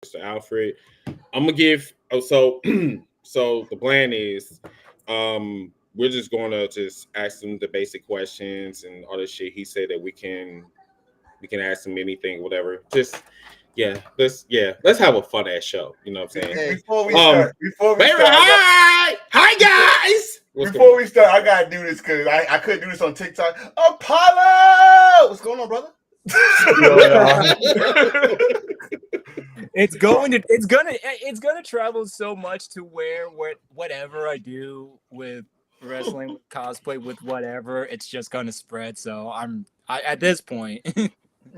Mr. Alfred. I'm gonna give. Oh, so so the plan is, we're just gonna just ask him the basic questions and all this shit. He said that we can ask him anything, whatever. Just let's have a fun ass show. You know what I'm saying? Hey, Before we start, hi guys. Before we start, I gotta do this because I couldn't do this on TikTok. Apollo, what's going on, brother? It's gonna travel so much to where whatever I do with wrestling, with cosplay, with whatever, it's just gonna spread. So at this point,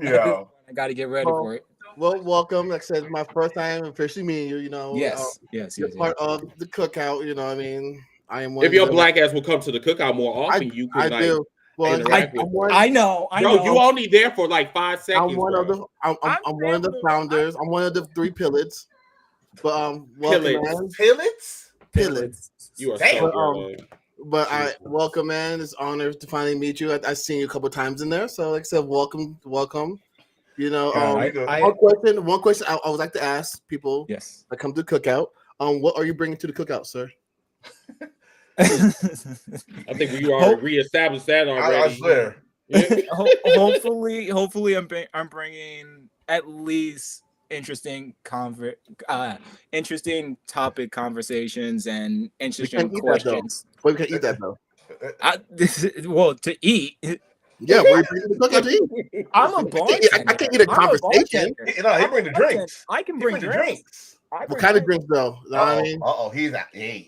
Yeah. I got to get ready for it. Well, welcome. Like I said, my first time officially meeting you. Yes. You're part of the cookout. You know, what I mean, I am one. If your black ass will come to the cookout more often, you can do. Well, I know. Bro, you only there for like 5 seconds. I'm one of the. I'm one of the founders. I'm one of the 3 pilots. But welcome, Pillets. You are so good. But I welcome, man. It's an honor to finally meet you. I've seen you a couple of times in there, so like I said, welcome. You know, one question I would like to ask people that come to the cookout. What are you bringing to the cookout, sir? I think we already reestablished that already. I swear. Hopefully, I'm bringing at least interesting topic conversations and interesting questions. We can eat that though. To eat. Yeah, we're bringing the cookout to eat. I'm a bartender. I can't eat a conversation. No, he bring the drinks. I can bring drinks. What kind of drinks though? You know what I mean? He's not. Hey.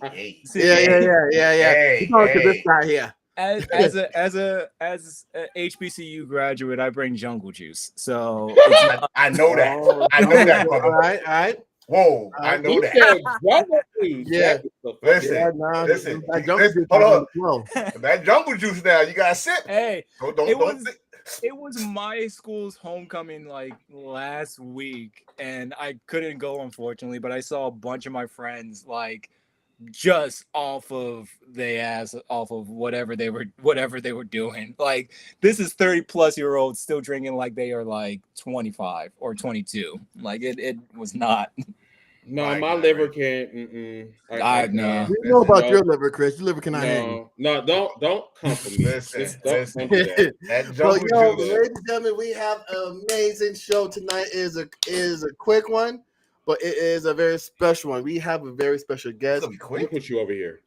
Yeah. He's talking to this guy here. As a HBCU graduate, I bring jungle juice. So I know that. I know that. All right. Whoa, I know that. Yeah. Listen. Hold on. That jungle juice now, you gotta sip. Hey, don't sip. It was my school's homecoming like last week, and I couldn't go unfortunately. But I saw a bunch of my friends like just off of whatever they were doing. Like this is 30+ year olds still drinking like they are like 25 or 22. Like it was not. No, my liver can't. I know. We know about your liver, Chris. Your liver cannot handle. No, don't come for me. Listen. That jungle juice. Ladies and gentlemen, we have an amazing show tonight. Is a quick one, but it is a very special one. We have a very special guest. It's gonna be quick. Let me put you over here.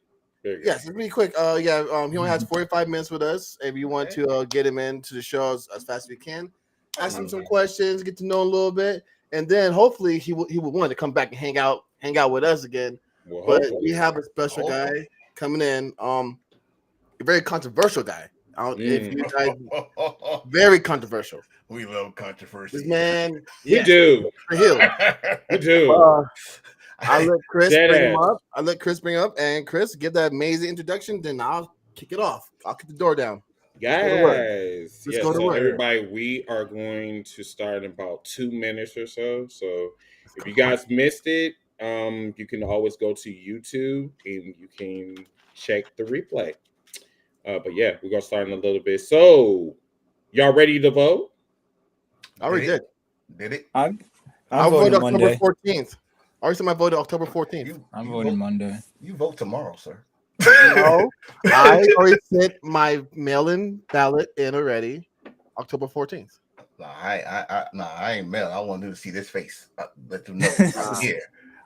Yes, it's gonna be quick. He only has 45 minutes with us. If you want to get him into the show as fast as we can, ask him some questions, get to know him a little bit. And then hopefully he would want to come back and hang out with us again. Well, but we have a special guy coming in, a very controversial guy. If you guys, very controversial. We love controversy. This man, we do. We do. I let Chris bring him up. And Chris, give that amazing introduction. Then I'll kick it off. I'll kick the door down. Guys, Let's go to work. Everybody, we are going to start in about 2 minutes or so. So if you guys missed it, you can always go to YouTube and you can check the replay. But yeah, we're gonna start in a little bit. So y'all ready to vote? I already did. Did it? I voted October Monday. 14th. I already said I voted October 14th. I'm voting Monday. You vote tomorrow, sir. No, I already sent my mail-in ballot in already. October 14th. I ain't mail. I want to see this face. Let them know I'm here.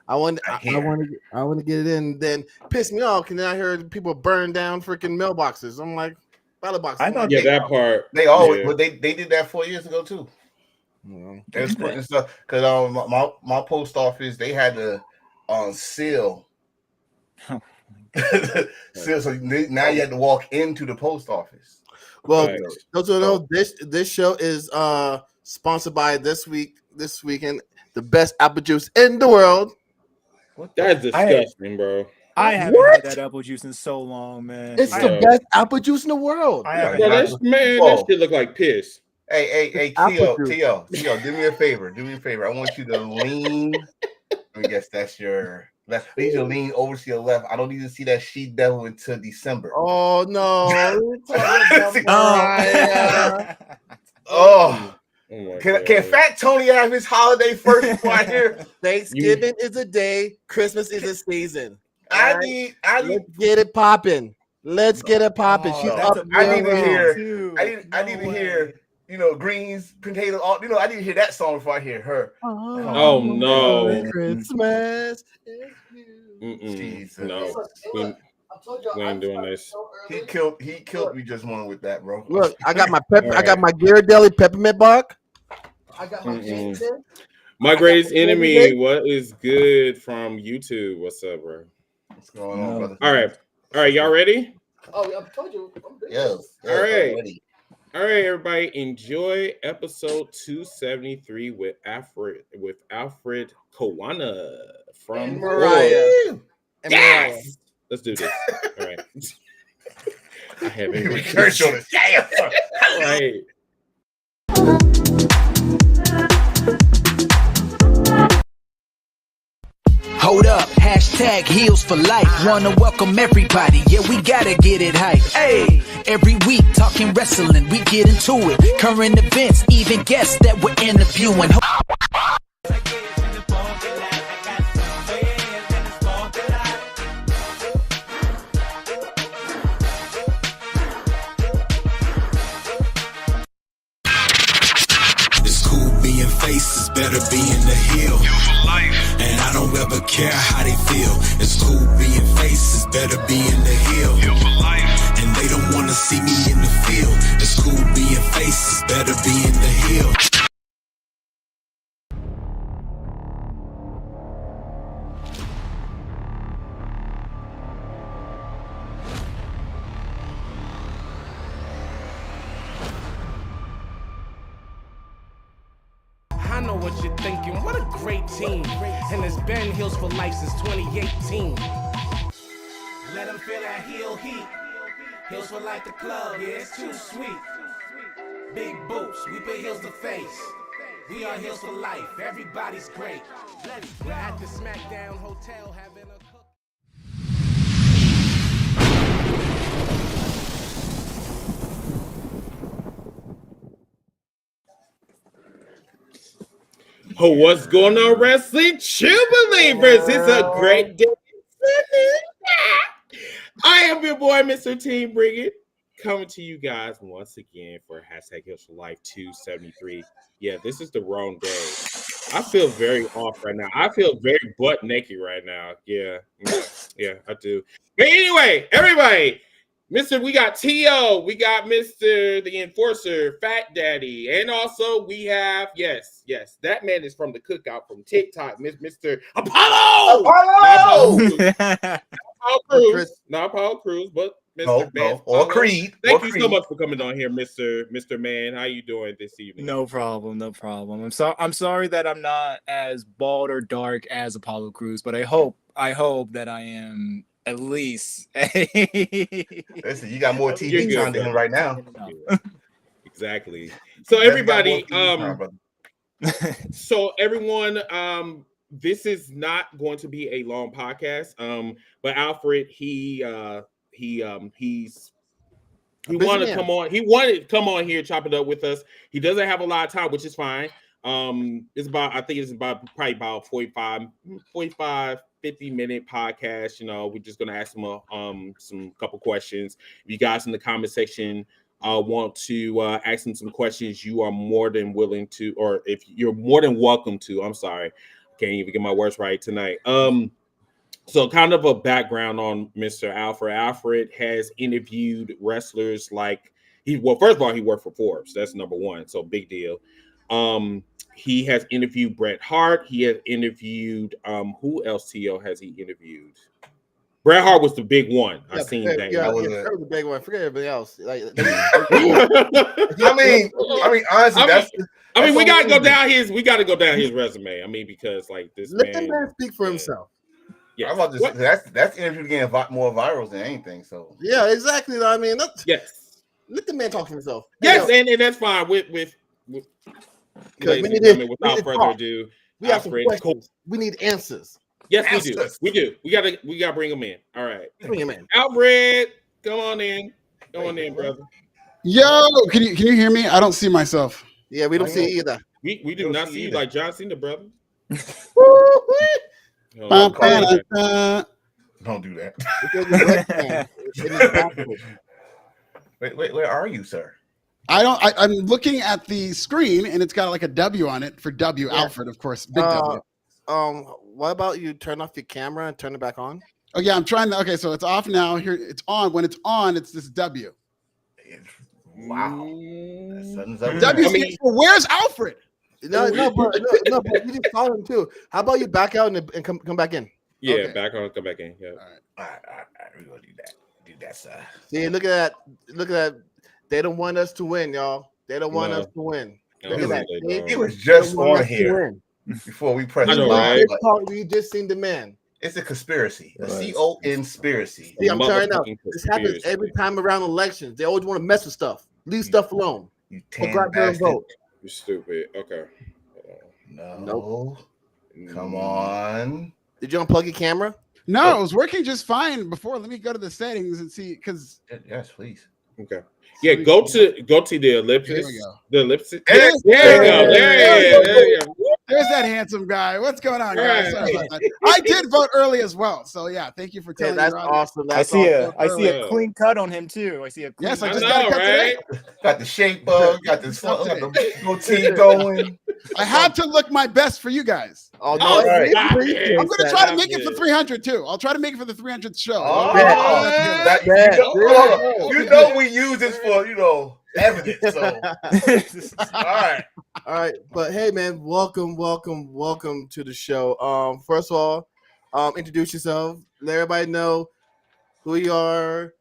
I want to get it in. Then piss me off, and then I heard people burn down freaking mailboxes. I'm like, ballot boxes. I thought that part. They always, but they did that 4 years ago too. Mm-hmm. They was putting stuff because my post office they had to seal. So now you have to walk into the post office. Well, those who know, this show is sponsored by this weekend the best apple juice in the world. That's disgusting, bro. I haven't had that apple juice in so long, man. It's the best apple juice in the world. That shit look like piss. Hey, Theo, do me a favor. I want you to lean. I guess that's your left. I need you to lean over to your left. I don't need to see that she devil until December. Oh no! Can Fat Tony have his holiday first before I hear? Thanksgiving is a day. Christmas is a season. I need. Let's get it popping. Let's get it popping. She's up. I need to hear. I need to hear. Greens, potatoes. I need to hear that song before I hear her. Oh no! Christmas. Jesus. No, we ain't doing this. He killed me just one with that, bro. Look, I got my I got my Ghirardelli peppermint bark. I got my Jameson. My greatest enemy. What is good from YouTube? What's up, bro? What's going on, brother? All right, y'all ready? Oh, I told you. Yes. All right. All right, everybody, enjoy episode 273 with Alfred Konuwa from Mariah. Yes. Let's do this. All right. I haven't researched on it. Damn. All right. Hold up, hashtag heels for life. Wanna welcome everybody, yeah, we gotta get it hype. Hey, every week talking wrestling, we get into it. Current events, even guests that we're interviewing. It's cool being faces, better be in the hill. And I don't ever care how they feel. It's cool being faces, better be in the hill. And they don't wanna see me in the field. It's cool being faces, better be in the hill. I know what you're thinking. What a great team. And it's been Heels for Life since 2018. Let them feel that heel heat. Heels for Life the club, yeah, it's too sweet. Big boots, we put heels to face. We are Heels for Life, everybody's great. We're at the SmackDown Hotel having a cook. Oh, what's going on, wrestling true believers? It's a great day. I am your boy, Mr. Team Bring It, coming to you guys once again for hashtag Heels for Life 273. Yeah, this is the wrong day. I feel very off right now. I feel very butt naked right now. Yeah, I do. But anyway, everybody. We got T.O., we got Mr. the Enforcer, Fat Daddy, and also we have, yes, that man is from the Cookout from TikTok, Mr. Apollo! Not Apollo Cruz, but Mr. No, or Creed. Thank you so much for coming on here, Mr. Man. How you doing this evening? No problem. I'm sorry that I'm not as bald or dark as Apollo Cruz, but I hope that I am. At least. Listen, you got more TV time than him right now. Exactly. So everybody, so everyone, this is not going to be a long podcast. But Alfred, he wanted to come on. He wanted to come on here, chop it up with us. He doesn't have a lot of time, which is fine. It's about probably about 50-minute podcast. We're just gonna ask him some couple questions. If you guys in the comment section want to ask him some questions, you are more than willing to, or if you're more than welcome to. I'm sorry, I can't even get my words right tonight. So kind of a background on Mr. Alfred. Alfred has interviewed wrestlers like first of all, he worked for Forbes. That's number one. So big deal. He has interviewed Bret Hart. He has interviewed who else? T.O. has he interviewed? Bret Hart was the big one. I seen that. Yeah, that was the big one. Forget everybody else. I mean, honestly, we gotta go down his. We gotta go down his resume. I mean, because like this. Let the man speak for himself. Yeah, I'm about to say, that's interview getting more virals than anything. So yeah, exactly. I mean, yes. Let the man talk for himself. Yes, and that's fine. Without further ado, we have some questions. We need answers. Yes, we do. We gotta bring him in. All right, bring him in. Alfred, come on in, brother. Yo, can you hear me? I don't see myself. Yeah, we don't see it either. We do not see you like John Cena, brother. Don't do that. Wait, where are you, sir? I'm looking at the screen and it's got like a W on it for W. Yeah. Alfred, of course. Big W. What about you turn off your camera and turn it back on? Oh yeah, I'm trying to. Okay, so it's off now. Here it's on. When it's on, it's this W. Wow. W. Where's Alfred? No, but you just saw him too. How about you back out and come back in? Yeah, okay. Back on, come back in. Yeah. All right. We're gonna do that, sir. See, look at that. They don't want us to win, y'all. They don't want us to win. Look at that. It was just on here before we pressed. Right? We just seen the man. It's a conspiracy. A C-O-N-spiracy. See, I'm telling you now. This happens every time around elections. They always want to mess with stuff. Leave stuff alone. You vote. You're stupid. Okay. No. Come on. Did you unplug your camera? No, it was working just fine before. Let me go to the settings and see. Because yes, please. Okay. Yeah, go to the ellipsis. There we go. The ellipsis. There you go. There's that handsome guy. What's going on, guys? Sorry about that. I did vote early as well. So yeah, thank you for telling me. That's awesome. I see a clean cut on him too. I see a clean I just got a cut today. Got the shape got the goatee going. I had to look my best for you guys. Oh, no, right. I'm going to try to make it for 300 too. I'll try to make it for the 300th show. You know we use this for, evidence. So. All right. But hey, man, welcome to the show. First of all, introduce yourself. Let everybody know who you are.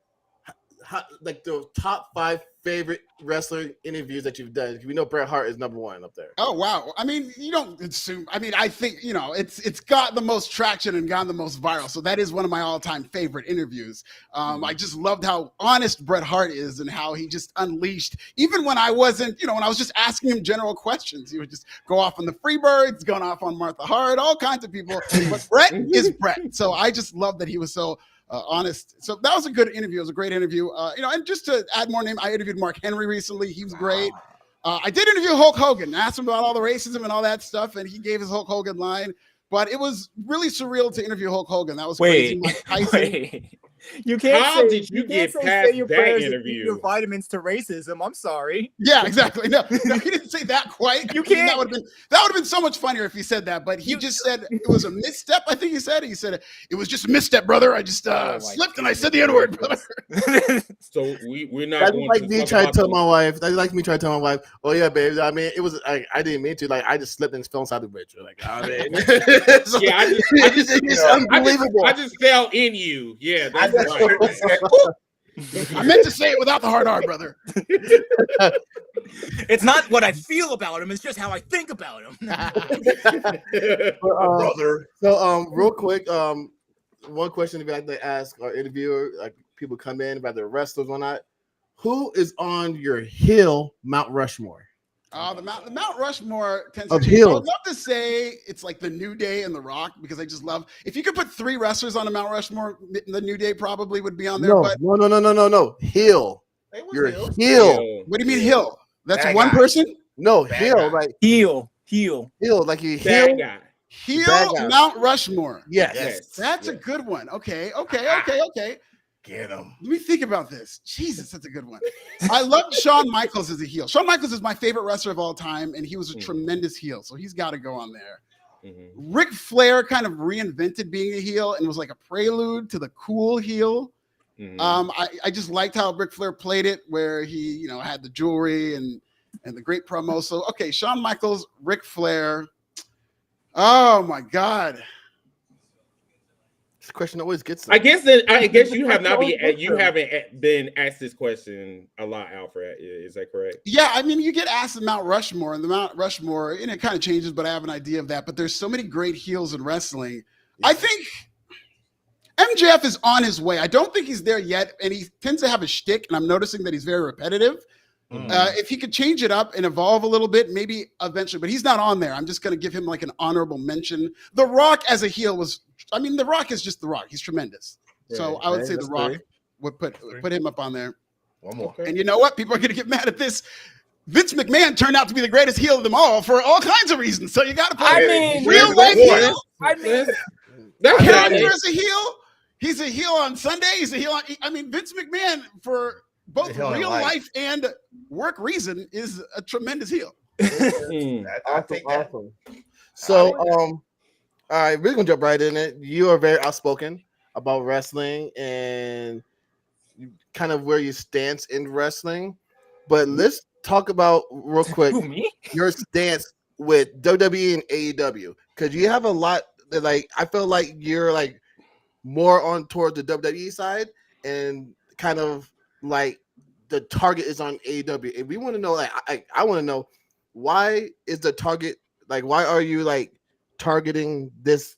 Like the top 5 favorite wrestler interviews that you've done. We know Bret Hart is number 1 up there. Oh wow! I mean, you don't assume. I mean, I think it's got the most traction and gone the most viral. So that is one of my all-time favorite interviews. I just loved how honest Bret Hart is and how he just unleashed. Even when I wasn't, when I was just asking him general questions, he would just go off on the Freebirds, going off on Martha Hart, all kinds of people. But Bret is Bret. So I just love that he was so. Honest. So that was a good interview. It was a great interview. And just to add more name, I interviewed Mark Henry recently. He was great. I did interview Hulk Hogan. I asked him about all the racism and all that stuff, and he gave his Hulk Hogan line. But it was really surreal to interview Hulk Hogan. That was crazy. Mike Tyson. You can't How did you get past your that interview? Your vitamins to racism. I'm sorry. Yeah, exactly. No, he didn't say that quite. You can't. That would have been so much funnier if he said that. But he just said it was a misstep. I think he said it was just a misstep, brother. I just slipped and I said the N-word, brother. So we're not. That's like me trying to tell my wife. That's like me trying to tell my wife. Oh yeah, babe. I mean, it was. I didn't mean to. Like I just slipped and fell inside the bridge. Like I mean, so, yeah, it's unbelievable. I just fell in you. Yeah. That's I meant to say it without the hard R, brother. It's not what I feel about him; it's just how I think about him. Brother. So, real quick, one question we like to ask our interviewer, like people come in about the wrestlers or not. Who is on your heel Mount Rushmore? The Mount Rushmore tends to change. I would love to say it's like the New Day and The Rock because I just love. If you could put 3 wrestlers on a Mount Rushmore, the New Day probably would be on there. No. Heel. You're heel. What do you mean heel? That's one person? No, heel. Like heel. Like you heel. Heel Mount Rushmore. Yes. That's a good one. Okay. Get him. Let me think about this. Jesus, that's a good one. I love Shawn Michaels as a heel. Shawn Michaels is my favorite wrestler of all time, and he was a tremendous heel, so he's got to go on there. Ric Flair kind of reinvented being a heel and was like a prelude to the cool heel. I just liked how Ric Flair played it, where he, had the jewelry and the great promo. So, okay, Shawn Michaels, Ric Flair. Oh my God. This question always gets. I guess you haven't been asked this question a lot, Alfred. Is that correct? Yeah, I mean, you get asked the Mount Rushmore, and the Mount Rushmore, and it kind of changes, but I have an idea of that. But there's so many great heels in wrestling. Yeah. I think MJF is on his way. I don't think he's there yet, and he tends to have a shtick, and I'm noticing that he's very repetitive. If he could change it up and evolve a little bit, maybe eventually, but he's not on there. I'm just going to give him like an honorable mention. The Rock as a heel The Rock is just The Rock. He's tremendous. Right, so I would say The Rock would put him up on there. One more. And you know what? People are going to get mad at this. Vince McMahon turned out to be the greatest heel of them all for all kinds of reasons. So you got to put real life heel. That character is a heel. He's a heel on Sunday. He's a heel on. Vince McMahon, for both real life and work reason, is a tremendous heel. Awesome. So, all right, we're gonna jump right in it. You are very outspoken about wrestling and kind of where you stance in wrestling, but let's talk about real quick your stance with WWE and AEW, because you have a lot that, like, I feel like you're like more on towards the WWE side, and kind of like the target is on AEW. And we want to know, like, I want to know, why is the target, like, why are you like targeting this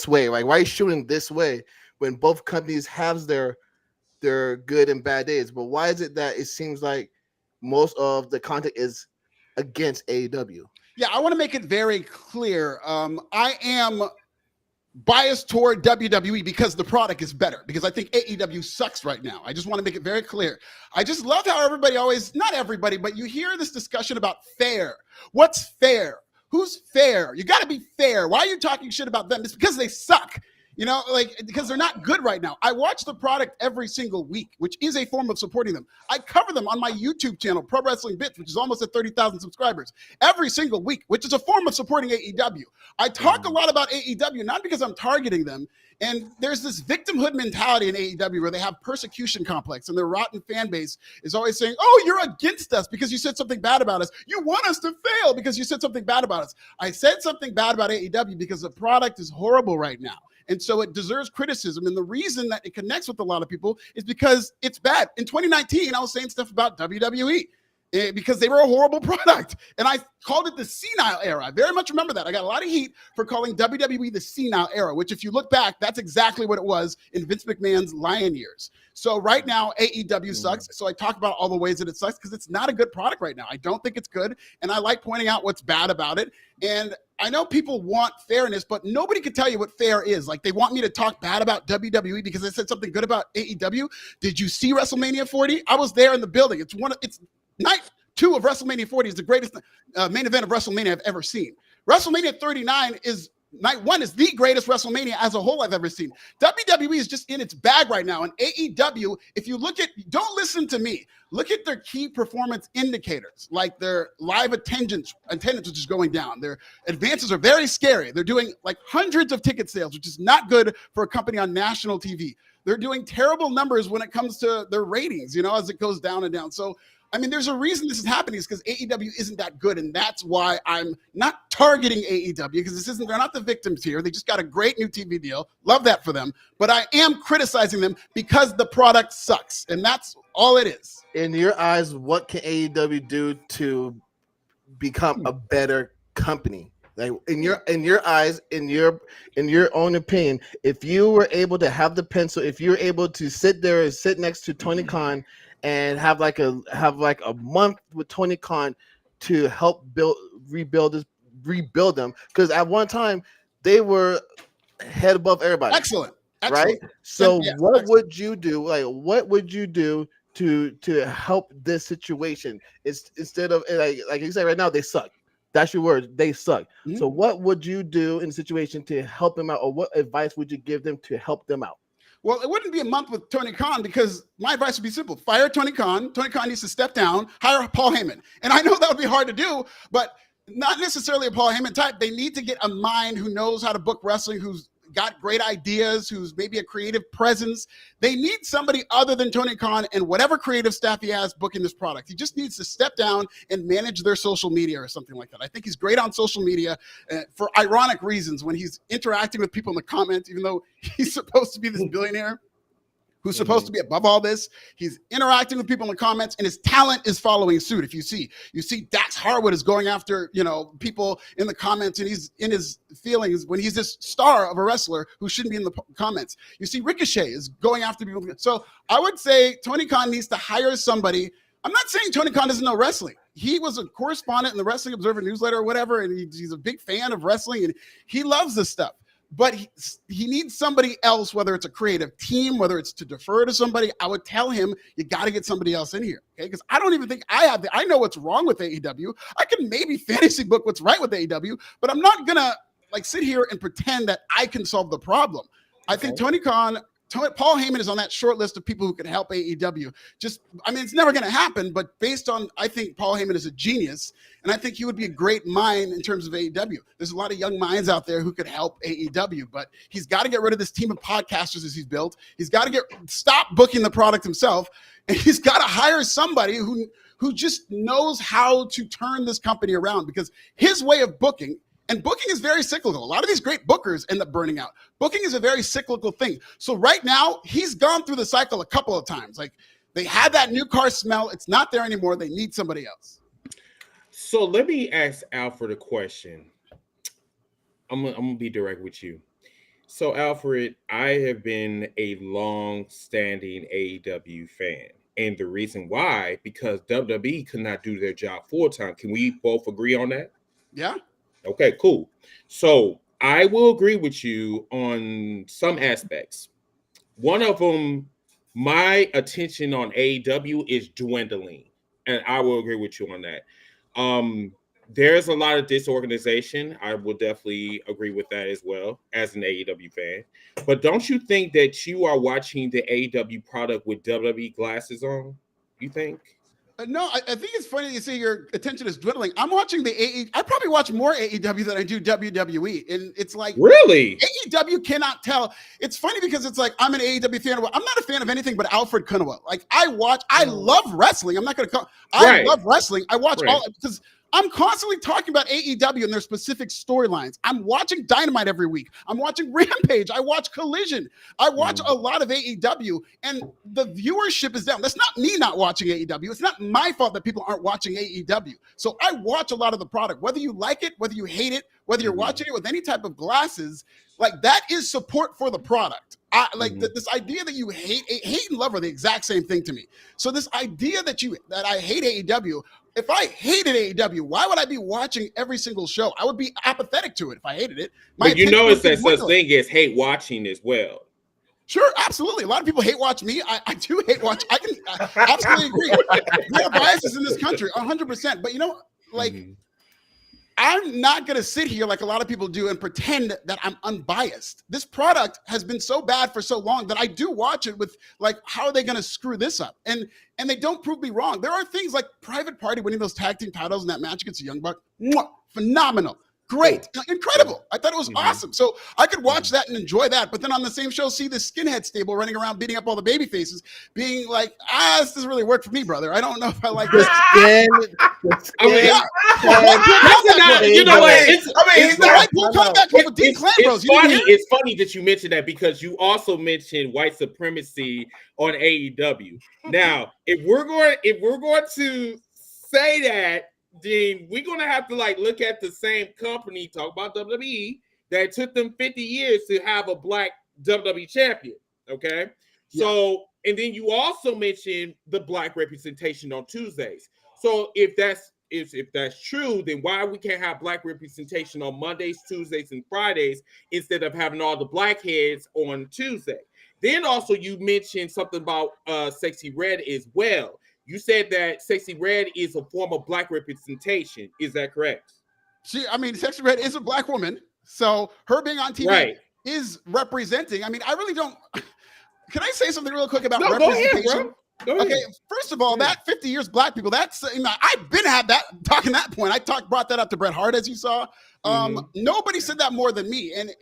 way? Like, why are you shooting this way when both companies have their good and bad days? But why is it that it seems like most of the content is against AEW? Yeah, I want to make it very clear. I am biased toward WWE because the product is better, because I think AEW sucks right now. I just want to make it very clear. I just love how everybody always, not everybody, but you hear this discussion about fair. What's fair? Who's fair? You got to be fair. Why are you talking shit about them? It's because they suck. Because they're not good right now. I watch the product every single week, which is a form of supporting them. I cover them on my YouTube channel, Pro Wrestling Bits, which is almost at 30,000 subscribers, every single week, which is a form of supporting AEW. I talk a lot about AEW, not because I'm targeting them. And there's this victimhood mentality in AEW where they have persecution complex, and their rotten fan base is always saying, oh, you're against us because you said something bad about us. You want us to fail because you said something bad about us. I said something bad about AEW because the product is horrible right now. And so it deserves criticism. And the reason that it connects with a lot of people is because it's bad. In 2019, I was saying stuff about WWE because they were a horrible product. And I called it the senile era. I very much remember that. I got a lot of heat for calling WWE the senile era, which, if you look back, that's exactly what it was in Vince McMahon's lion years. So right now, AEW sucks. So I talk about all the ways that it sucks because it's not a good product right now. I don't think it's good. And I like pointing out what's bad about it. And I know people want fairness, but nobody can tell you what fair is. Like, they want me to talk bad about WWE because I said something good about AEW. Did you see WrestleMania 40? I was there in the building. It's night 2 of WrestleMania 40 is the greatest main event of WrestleMania I've ever seen. WrestleMania 39 is night 1 is the greatest WrestleMania as a whole I've ever seen. WWE is just in its bag right now. And AEW, if you look at, don't listen to me, look at their key performance indicators, like their live attendance, which is going down. Their advances are very scary. They're doing like hundreds of ticket sales, which is not good for a company on national TV. They're doing terrible numbers when it comes to their ratings, as it goes down and down. So, there's a reason this is happening, is because AEW isn't that good. And that's why I'm not targeting AEW, because they're not the victims here. They just got a great new TV deal. Love that for them. But I am criticizing them because the product sucks. And that's all it is. In your eyes, what can AEW do to become a better company? Like, in your eyes, in your own opinion, if you were able to have the pencil, if you're able to sit there and sit next to Tony Khan and have like a month with Tony Khan to help rebuild them, because at one time they were head above everybody. Excellent. Right? So what would you do? Like, what would you do to help this situation? Instead of, like you said right now, they suck. That's your word. They suck. Mm-hmm. So what would you do in a situation to help them out, or what advice would you give them to help them out? Well, it wouldn't be a month with Tony Khan, because my advice would be simple. Fire Tony Khan. Tony Khan needs to step down, hire Paul Heyman. And I know that would be hard to do, but not necessarily a Paul Heyman type. They need to get a mind who knows how to book wrestling, who's got great ideas, who's maybe a creative presence. They need somebody other than Tony Khan and whatever creative staff he has booking this product. He just needs to step down and manage their social media or something like that. I think he's great on social media for ironic reasons, when he's interacting with people in the comments, even though he's supposed to be this billionaire who's supposed to be above all this. He's interacting with people in the comments, and his talent is following suit. If you see Dax Harwood is going after, people in the comments, and he's in his feelings when he's this star of a wrestler who shouldn't be in the comments. You see Ricochet is going after people. So I would say Tony Khan needs to hire somebody. I'm not saying Tony Khan doesn't know wrestling. He was a correspondent in the Wrestling Observer newsletter or whatever, and he's a big fan of wrestling, and he loves this stuff. but he needs somebody else, whether it's a creative team, whether it's to defer to somebody. I would tell him, you got to get somebody else in here, okay? Because I don't even think I know what's wrong with AEW. I can maybe fantasy book what's right with AEW, but I'm not gonna like sit here and pretend that I can solve the problem. I think Paul Heyman is on that short list of people who can help AEW. It's never going to happen, but based on, I think Paul Heyman is a genius, and I think he would be a great mind in terms of AEW. There's a lot of young minds out there who could help AEW, but he's got to get rid of this team of podcasters as he's built. He's got to stop booking the product himself, and he's got to hire somebody who just knows how to turn this company around, because his way of booking. And booking is very cyclical. A lot of these great bookers end up burning out. Booking is a very cyclical thing. So right now, he's gone through the cycle a couple of times. Like, they had that new car smell. It's not there anymore. They need somebody else. So let me ask Alfred a question. I'm gonna be direct with you. So Alfred, I have been a long-standing AEW fan. And the reason why, because WWE could not do their job full-time. Can we both agree on that? Yeah. Okay, cool. So I will agree with you on some aspects. One of them, my attention on AEW is dwindling, and I will agree with you on that. There's a lot of disorganization. I will definitely agree with that as well as an AEW fan. But don't you think that you are watching the AEW product with WWE glasses on? You think? No, I think it's funny that you say your attention is dwindling. I'm watching the AEW. I probably watch more AEW than I do WWE. And it's like, really? AEW cannot tell. It's funny because it's like, I'm an AEW fan. I'm not a fan of anything but Alfred Konuwa. Like, I love wrestling. I'm not going to call, I love wrestling. I watch all, because I'm constantly talking about AEW and their specific storylines. I'm watching Dynamite every week. I'm watching Rampage. I watch Collision. I watch a lot of AEW, and the viewership is down. That's not me not watching AEW. It's not my fault that people aren't watching AEW. So I watch a lot of the product, whether you like it, whether you hate it, whether you're watching it with any type of glasses. Like, that is support for the product. This idea that you hate and love are the exact same thing to me. So this idea that I hate AEW. If I hated AEW, why would I be watching every single show? I would be apathetic to it if I hated it. But you know, it's that such thing as hate watching as well. Sure, absolutely. A lot of people hate watch me. I do hate watch. I absolutely agree. There are biases in this country, 100%. But I'm not going to sit here like a lot of people do and pretend that I'm unbiased. This product has been so bad for so long that I do watch it with, like, how are they going to screw this up? And they don't prove me wrong. There are things like Private Party winning those tag team titles in that match against the Young Buck. Phenomenal. Great. Incredible. I thought it was awesome. So I could watch that and enjoy that. But then on the same show, see the skinhead stable running around beating up all the baby faces, being like, this doesn't really work for me, brother. I don't know if I like this. It's funny that you mentioned that, because you also mentioned white supremacy on AEW. Now, if we're going to say that, then we're going to have to look at the same company, talk about WWE, that took them 50 years to have a black WWE champion. Okay. Yeah. So, and then you also mentioned the black representation on Tuesdays. So if that's true, then why we can't have black representation on Mondays, Tuesdays, and Fridays instead of having all the black heads on Tuesday? Then also you mentioned something about Sexy Red as well. You said that Sexy Red is a form of black representation. Is that correct? Sexy Red is a black woman. So her being on TV is representing. I really don't. Can I say something real quick about representation? Go ahead, bro. Go ahead. Okay, first of all, that 50 years black people, that's, I've been had that talking that point. Brought that up to Bret Hart, as you saw. Nobody said that more than me. And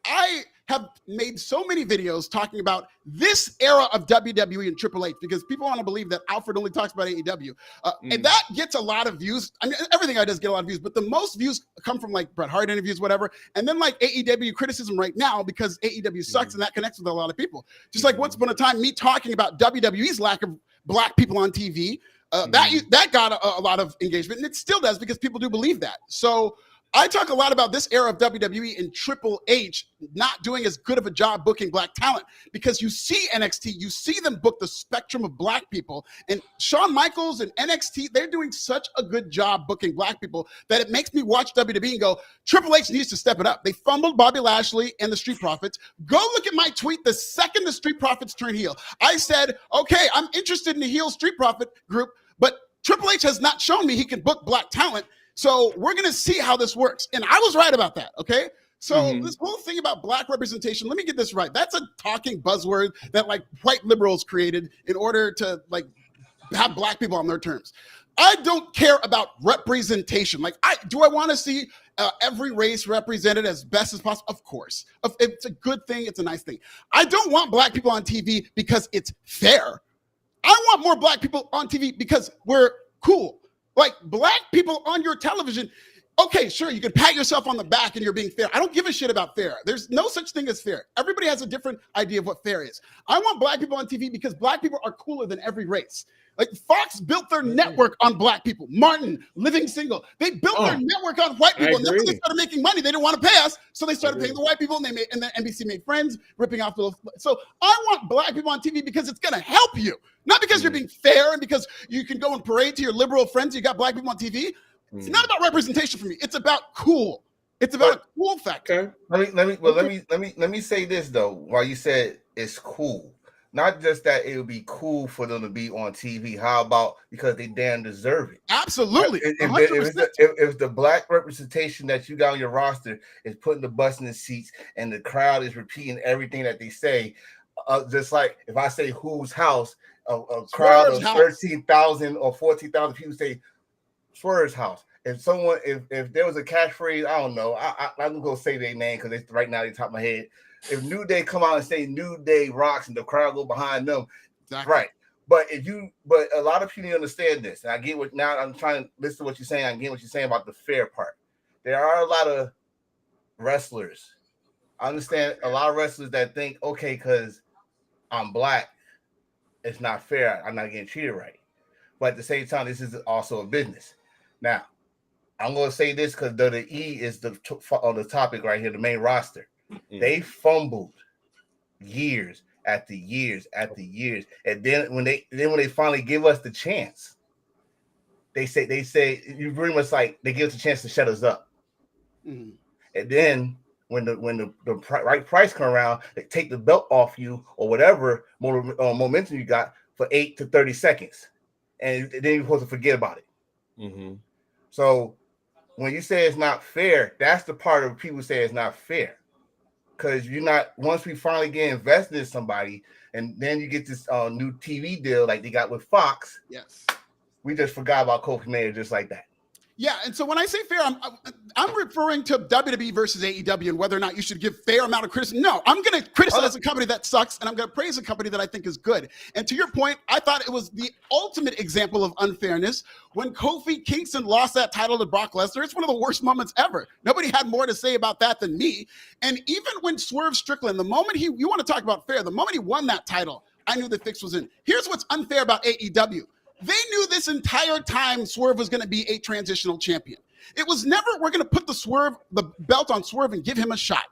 I have made so many videos talking about this era of WWE and Triple H, because people want to believe that Alfred only talks about AEW. And that gets a lot of views. Everything I does get a lot of views, but the most views come from Bret Hart interviews, whatever. And then AEW criticism right now, because AEW sucks, and that connects with a lot of people. Just like once upon a time, me talking about WWE's lack of black people on TV, that got a lot of engagement, and it still does, because people do believe that. So I talk a lot about this era of WWE and Triple H not doing as good of a job booking black talent, because you see NXT, you see them book the spectrum of black people, and Shawn Michaels and NXT, they're doing such a good job booking black people that it makes me watch WWE and go, Triple H needs to step it up. They fumbled Bobby Lashley and the Street Profits. Go look at my tweet the second the Street Profits turned heel. I said, okay, I'm interested in the heel Street Profit group, but Triple H has not shown me he can book black talent. So we're going to see how this works. And I was right about that, okay? So this whole thing about black representation, let me get this right. That's a talking buzzword that like white liberals created in order to like have black people on their terms. I don't care about representation. Like, do I want to see every race represented as best as possible? Of course. It's a good thing. It's a nice thing. I don't want black people on TV because it's fair. I want more black people on TV because we're cool. Like, black people on your television, okay, sure, you can pat yourself on the back and you're being fair. I don't give a shit about fair. There's no such thing as fair. Everybody has a different idea of what fair is. I want black people on TV because black people are cooler than every race. Like, Fox built their network on black people. Martin, Living Single, they built their network on white people. And then when they started making money, they didn't want to pay us, so they started paying the white people, and then NBC made Friends, ripping off the. So I want black people on TV because it's going to help you, not because you're being fair and because you can go and parade to your liberal friends. You got black people on TV. It's not about representation for me. It's about cool. It's about a cool factor. Let me say this though. While you said it's cool. Not just that it would be cool for them to be on TV. How about because they damn deserve it? Absolutely. If the black representation that you got on your roster is putting the butts in the seats and the crowd is repeating everything that they say, just like if I say whose house, a crowd of 13,000 or 14,000 people say Swerve's house. If there was a catchphrase, I don't know. I'm gonna say their name because it's right now at the top of my head. If New Day come out and say New Day rocks and the crowd go behind them, right? But a lot of people understand this, and I get what now. I'm trying to listen to what you're saying. I get what you're saying about the fair part. There are a lot of wrestlers. I understand a lot of wrestlers that think, okay, because I'm black, it's not fair. I'm not getting treated right. But at the same time, this is also a business. Now, I'm going to say this because WWE is on the topic right here, the main roster. They fumbled years after years after years, and then when they finally give us the chance, they say you pretty much like they give us a chance to shut us up, and then when the right price come around, they take the belt off you or whatever momentum you got for 8 to 30 seconds, and then you're supposed to forget about it. So when you say it's not fair, that's the part of people say it's not fair. Because you're not, once we finally get invested in somebody, and then you get this new TV deal like they got with Fox. Yes, we just forgot about Kofi Mania just like that. Yeah, and so when I say fair, I'm referring to WWE versus AEW and whether or not you should give fair amount of criticism. No, I'm going to criticize a company that sucks, and I'm going to praise a company that I think is good. And to your point, I thought it was the ultimate example of unfairness when Kofi Kingston lost that title to Brock Lesnar. It's one of the worst moments ever. Nobody had more to say about that than me. And even when Swerve Strickland, the moment you want to talk about fair, the moment he won that title, I knew the fix was in. Here's what's unfair about AEW. They knew this entire time Swerve was going to be a transitional champion. It was never, we're going to put the belt on Swerve and give him a shot.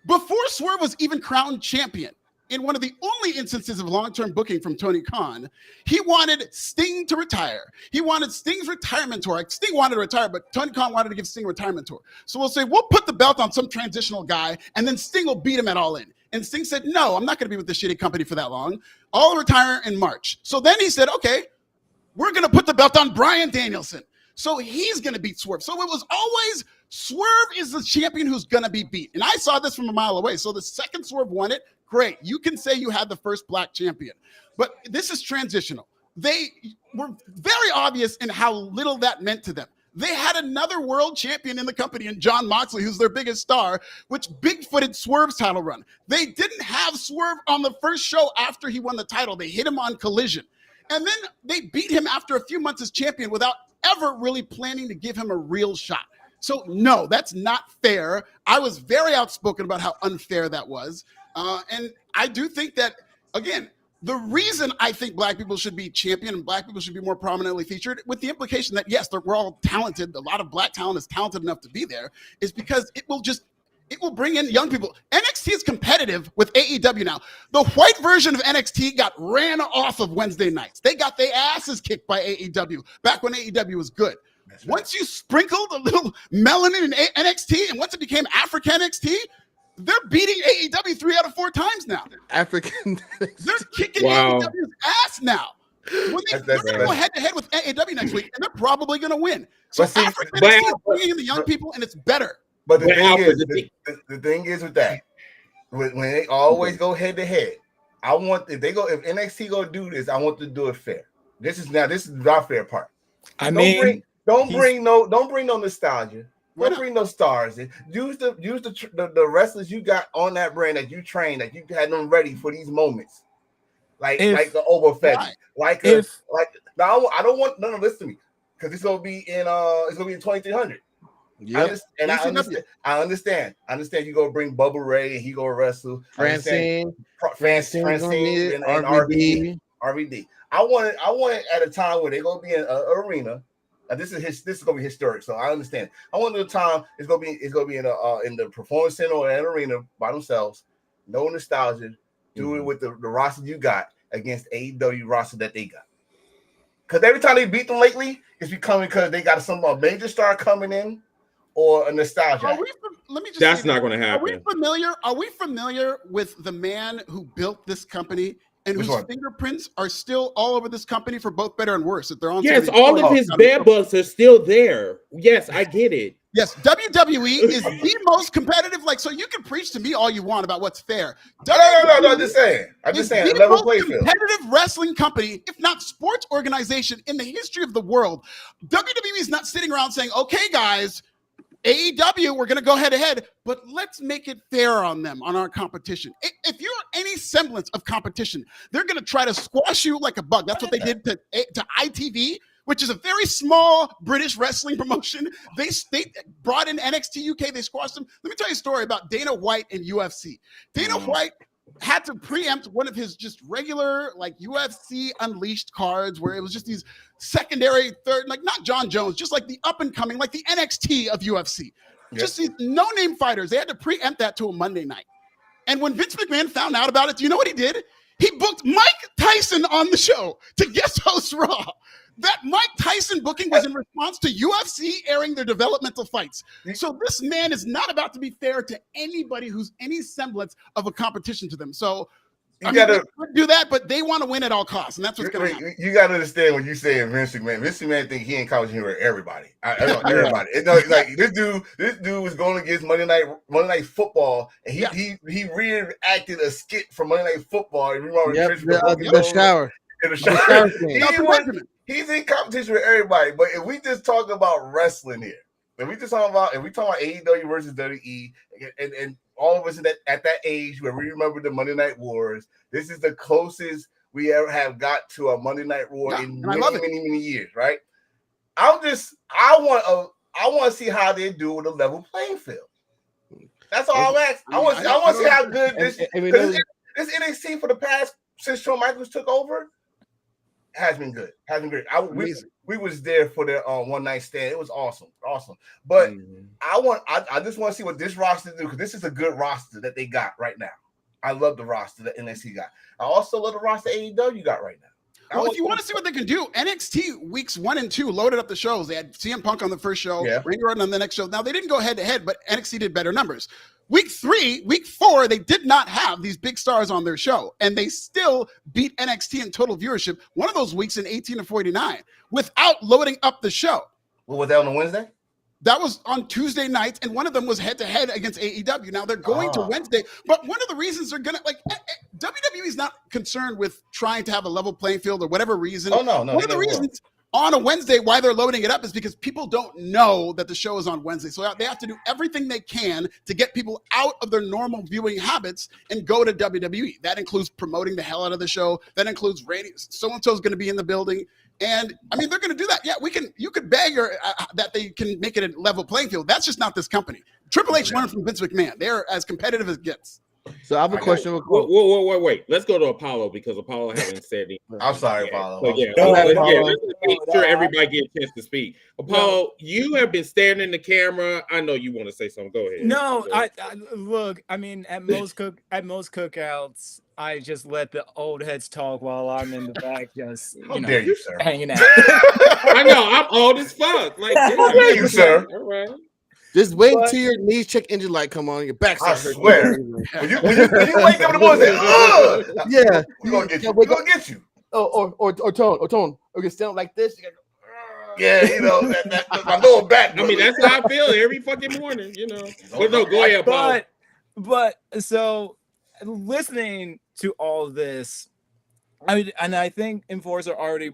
Before Swerve was even crowned champion, in one of the only instances of long-term booking from Tony Khan, he wanted Sting to retire. He wanted Sting's retirement tour. Like, Sting wanted to retire, but Tony Khan wanted to give Sting a retirement tour. So we'll say, we'll put the belt on some transitional guy, and then Sting will beat him at All In. And Sting said, no, I'm not going to be with this shitty company for that long. I'll retire in March. So then he said, okay, we're going to put the belt on Bryan Danielson. So he's going to beat Swerve. So it was always Swerve is the champion who's going to be beat. And I saw this from a mile away. So the second Swerve won it, great. You can say you had the first black champion. But this is transitional. They were very obvious in how little that meant to them. They had another world champion in the company in Jon Moxley, who's their biggest star, which big-footed Swerve's title run. They didn't have Swerve on the first show after he won the title. They hit him on Collision. And then they beat him after a few months as champion without ever really planning to give him a real shot. So no, that's not fair. I was very outspoken about how unfair that was. And I do think that, again, the reason I think black people should be championed and black people should be more prominently featured, with the implication that yes, we're all talented, a lot of black talent is talented enough to be there, is because it will bring in young people. NXT is competitive with AEW now. The white version of NXT got ran off of Wednesday nights. They got their asses kicked by AEW back when AEW was good. Right. Once you sprinkled a little melanin in NXT, and once it became African NXT, they're beating AEW 3 out of 4 times now. African. They're kicking AEW's ass now. They're going to go head-to-head with AEW next week, and they're probably going to win. So African NXT is bringing in the young people, and it's better. But the thing is with that, when they always go head-to-head, if NXT go do this, I want to do it fair. This is our fair part. Don't bring no nostalgia. Don't bring no stars. Use the wrestlers you got on that brand that you trained, that you had them ready for these moments, like the Overfed, Now I don't want listen to me, because it's gonna be in 2300. Yeah, I understand. You go bring Bubba Ray and he go wrestle. Francine and RVD. I want it at a time where they're gonna be in an arena. This is gonna be historic, so I understand. I want the time it's gonna be in the performance center or an arena by themselves. No nostalgia. Do it with the roster you got against AEW roster that they got. Because every time they beat them lately, it's becoming because they got a major star coming in or a nostalgia. Let me just. That's not going to happen. Are we familiar with the man who built this company? And whose fingerprints are still all over this company for both better and worse. If they're on, yes, all of his bed bugs are still there. Yes, I get it. Yes, WWE is the most competitive. So you can preach to me all you want about what's fair. No. I'm just saying. The level most competitive wrestling company, if not sports organization, in the history of the world. WWE is not sitting around saying, "Okay, guys, AEW, we're going to go head-to-head, but let's make it fair on them, on our competition." If you're any semblance of competition, they're going to try to squash you like a bug. That's what they did to ITV, which is a very small British wrestling promotion. They brought in NXT UK. They squashed them. Let me tell you a story about Dana White and UFC. Dana White had to preempt one of his just regular UFC Unleashed cards where it was just these secondary third, not John Jones, just the up and coming, the NXT of UFC. Yep. Just these no-name fighters. They had to preempt that to a Monday night. And when Vince McMahon found out about it, do you know what he did? He booked Mike Tyson on the show to guest host Raw. That Mike Tyson booking was in response to UFC airing their developmental fights. So this man is not about to be fair to anybody who's any semblance of a competition to them. So they could do that, but they want to win at all costs, and that's what's going to happen. You got to understand when you say Vince McMahon. Vince McMahon think he ain't competition with everybody. Everybody. This dude was going against Monday Night Football, and he reenacted a skit from Monday Night Football. The shower. In the shower. He's in competition with everybody. But if we just talk about wrestling here, if we talk about AEW versus WWE, and all of us at that age where we remember the Monday Night Wars, this is the closest we ever have got to a Monday Night War in many years, right? I want to see how they do with a level playing field. That's all I'm asking. I want to see how good this NXT for the past since Shawn Michaels took over has been good. Has been great. We was there for their one night stand. It was awesome. But I just want to see what this roster do, because this is a good roster that they got right now. I love the roster that NXT got. I also love the roster AEW got right now. Well, if you want to see what they can do, NXT weeks 1 and 2 loaded up the shows. They had CM Punk on the first show, Randy Orton on the next show. Now they didn't go head to head, but NXT did better numbers. Week 4, they did not have these big stars on their show, and they still beat NXT in total viewership. One of those weeks in 18-49 without loading up the show. What was that on a Wednesday? That was on Tuesday nights, and one of them was head-to-head against AEW. Now they're going to Wednesday, but one of the reasons they're gonna WWE is not concerned with trying to have a level playing field or whatever reason. Oh no! One of the reasons on a Wednesday why they're loading it up is because people don't know that the show is on Wednesday, so they have to do everything they can to get people out of their normal viewing habits and go to WWE. That includes promoting the hell out of the show. That includes ratings. So-and-so is going to be in the building. And I mean, they're going to do that. Yeah, you could beg that they can make it a level playing field. That's just not this company. Triple H learned from Vince McMahon. They're as competitive as it gets. So I have a question. Wait. Let's go to Apollo because Apollo hasn't said anything. I'm sorry, Apollo. So let's make sure everybody gets a chance to speak. Apollo, you have been staring in the camera. I know you want to say something. Go ahead. No, I look. I mean, at most cookouts, I just let the old heads talk while I'm in the back, just dare you, sir, hanging out. I know I'm old as fuck. Like, how dare you, sir? All right. Just wait until your knees check engine light come on, your back. I swear. when you wake up in the morning, say, "Oh, yeah, we're gonna get you. We're gonna get you." Or tone. Or you stand like this. Yeah, my lower back. I mean, that's how I feel every fucking morning. But no, go ahead, Paul. But so listening to all this, I think Enforcer already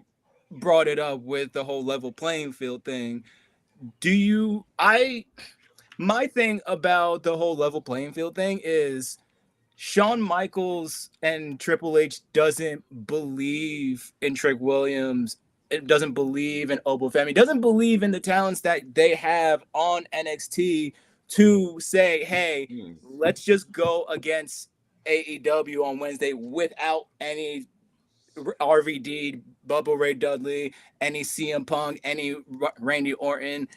brought it up with the whole level playing field thing. My thing about the whole level playing field thing is Shawn Michaels and Triple H doesn't believe in Trick Williams. It doesn't believe in Obo Femi. Doesn't believe in the talents that they have on NXT to say, hey, let's just go against AEW on Wednesday without any RVD, Bubba Ray Dudley, any CM Punk, any Randy Orton.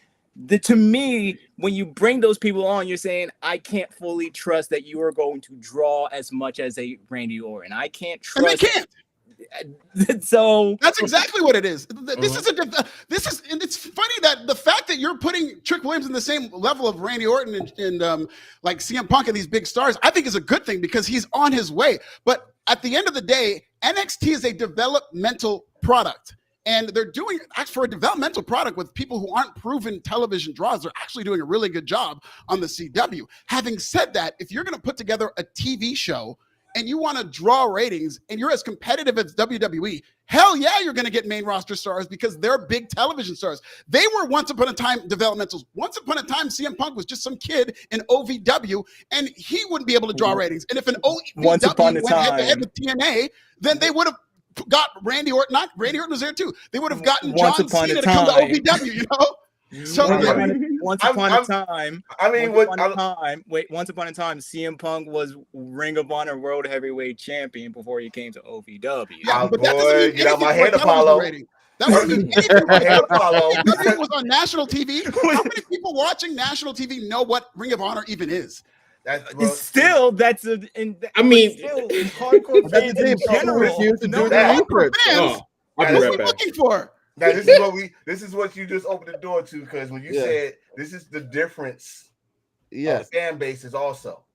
To me, when you bring those people on, you're saying, I can't fully trust that you are going to draw as much as a Randy Orton. I can't trust. And they can't. So that's exactly what it is. This is, and it's funny that the fact that you're putting Trick Williams in the same level of Randy Orton and like CM Punk and these big stars, I think is a good thing because he's on his way. But at the end of the day, NXT is a developmental product. And they're doing, for a developmental product with people who aren't proven television draws, they're actually doing a really good job on the CW. Having said that, if you're going to put together a TV show and you want to draw ratings and you're as competitive as WWE, hell yeah, you're going to get main roster stars because they're big television stars. They were once upon a time developmentals. Once upon a time, CM Punk was just some kid in OVW and he wouldn't be able to draw ratings. And if an OVW went head-to-head with TNA, then they would have got Randy Orton. Not Randy Orton was there too. They would have gotten John Cena to come to OVW, So once upon a time, CM Punk was Ring of Honor World Heavyweight Champion before he came to OVW. Yeah, but that doesn't mean get out my head, Apollo. That doesn't mean anything. Apollo was on national TV. How many people watching national TV know what Ring of Honor even is? Still, that's a. I mean, still hardcore fans in general. What are we looking for? Now this is what you just opened the door to, because when you said this is the difference. Yeah, fan bases also.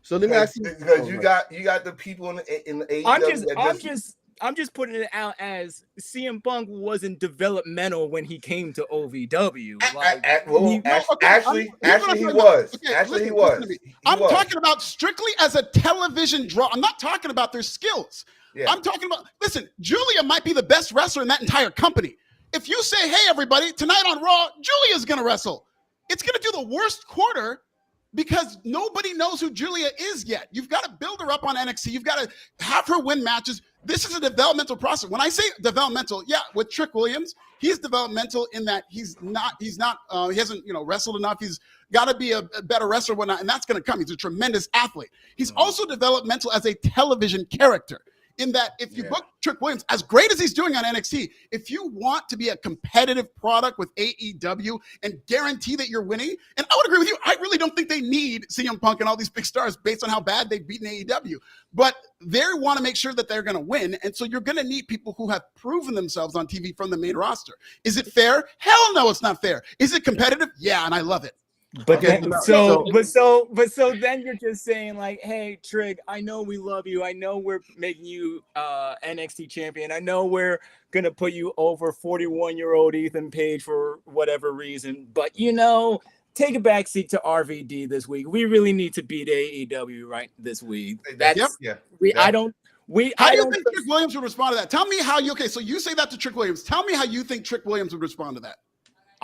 So let me ask you, because you got the people in the AEW. I'm just putting it out as CM Punk wasn't developmental when he came to OVW. Actually, he was. Actually, he was. I'm talking about strictly as a television draw. I'm not talking about their skills. Yeah. I'm talking about, listen, Julia might be the best wrestler in that entire company. If you say, hey, everybody, tonight on Raw, Julia's going to wrestle. It's going to do the worst quarter because nobody knows who Julia is yet. You've got to build her up on NXT. You've got to have her win matches. This is a developmental process. When I say developmental, with Trick Williams, he's developmental in that he hasn't, wrestled enough. He's got to be a better wrestler, whatnot, and that's going to come. He's a tremendous athlete. He's also developmental as a television character. In that, if you book Trick Williams, as great as he's doing on NXT, if you want to be a competitive product with AEW and guarantee that you're winning, and I would agree with you, I really don't think they need CM Punk and all these big stars based on how bad they've beaten AEW. But they want to make sure that they're going to win, and so you're going to need people who have proven themselves on TV from the main roster. Is it fair? Hell no, it's not fair. Is it competitive? Yeah, and I love it. But then, so then you're just saying like, hey, Trig, I know we love you. I know we're making you NXT champion. I know we're gonna put you over 41-year-old Ethan Page for whatever reason. But take a backseat to RVD this week. We really need to beat AEW right this week. How do you think Trick Williams would respond to that? Tell me how you. Okay, so you say that to Trick Williams. Tell me how you think Trick Williams would respond to that.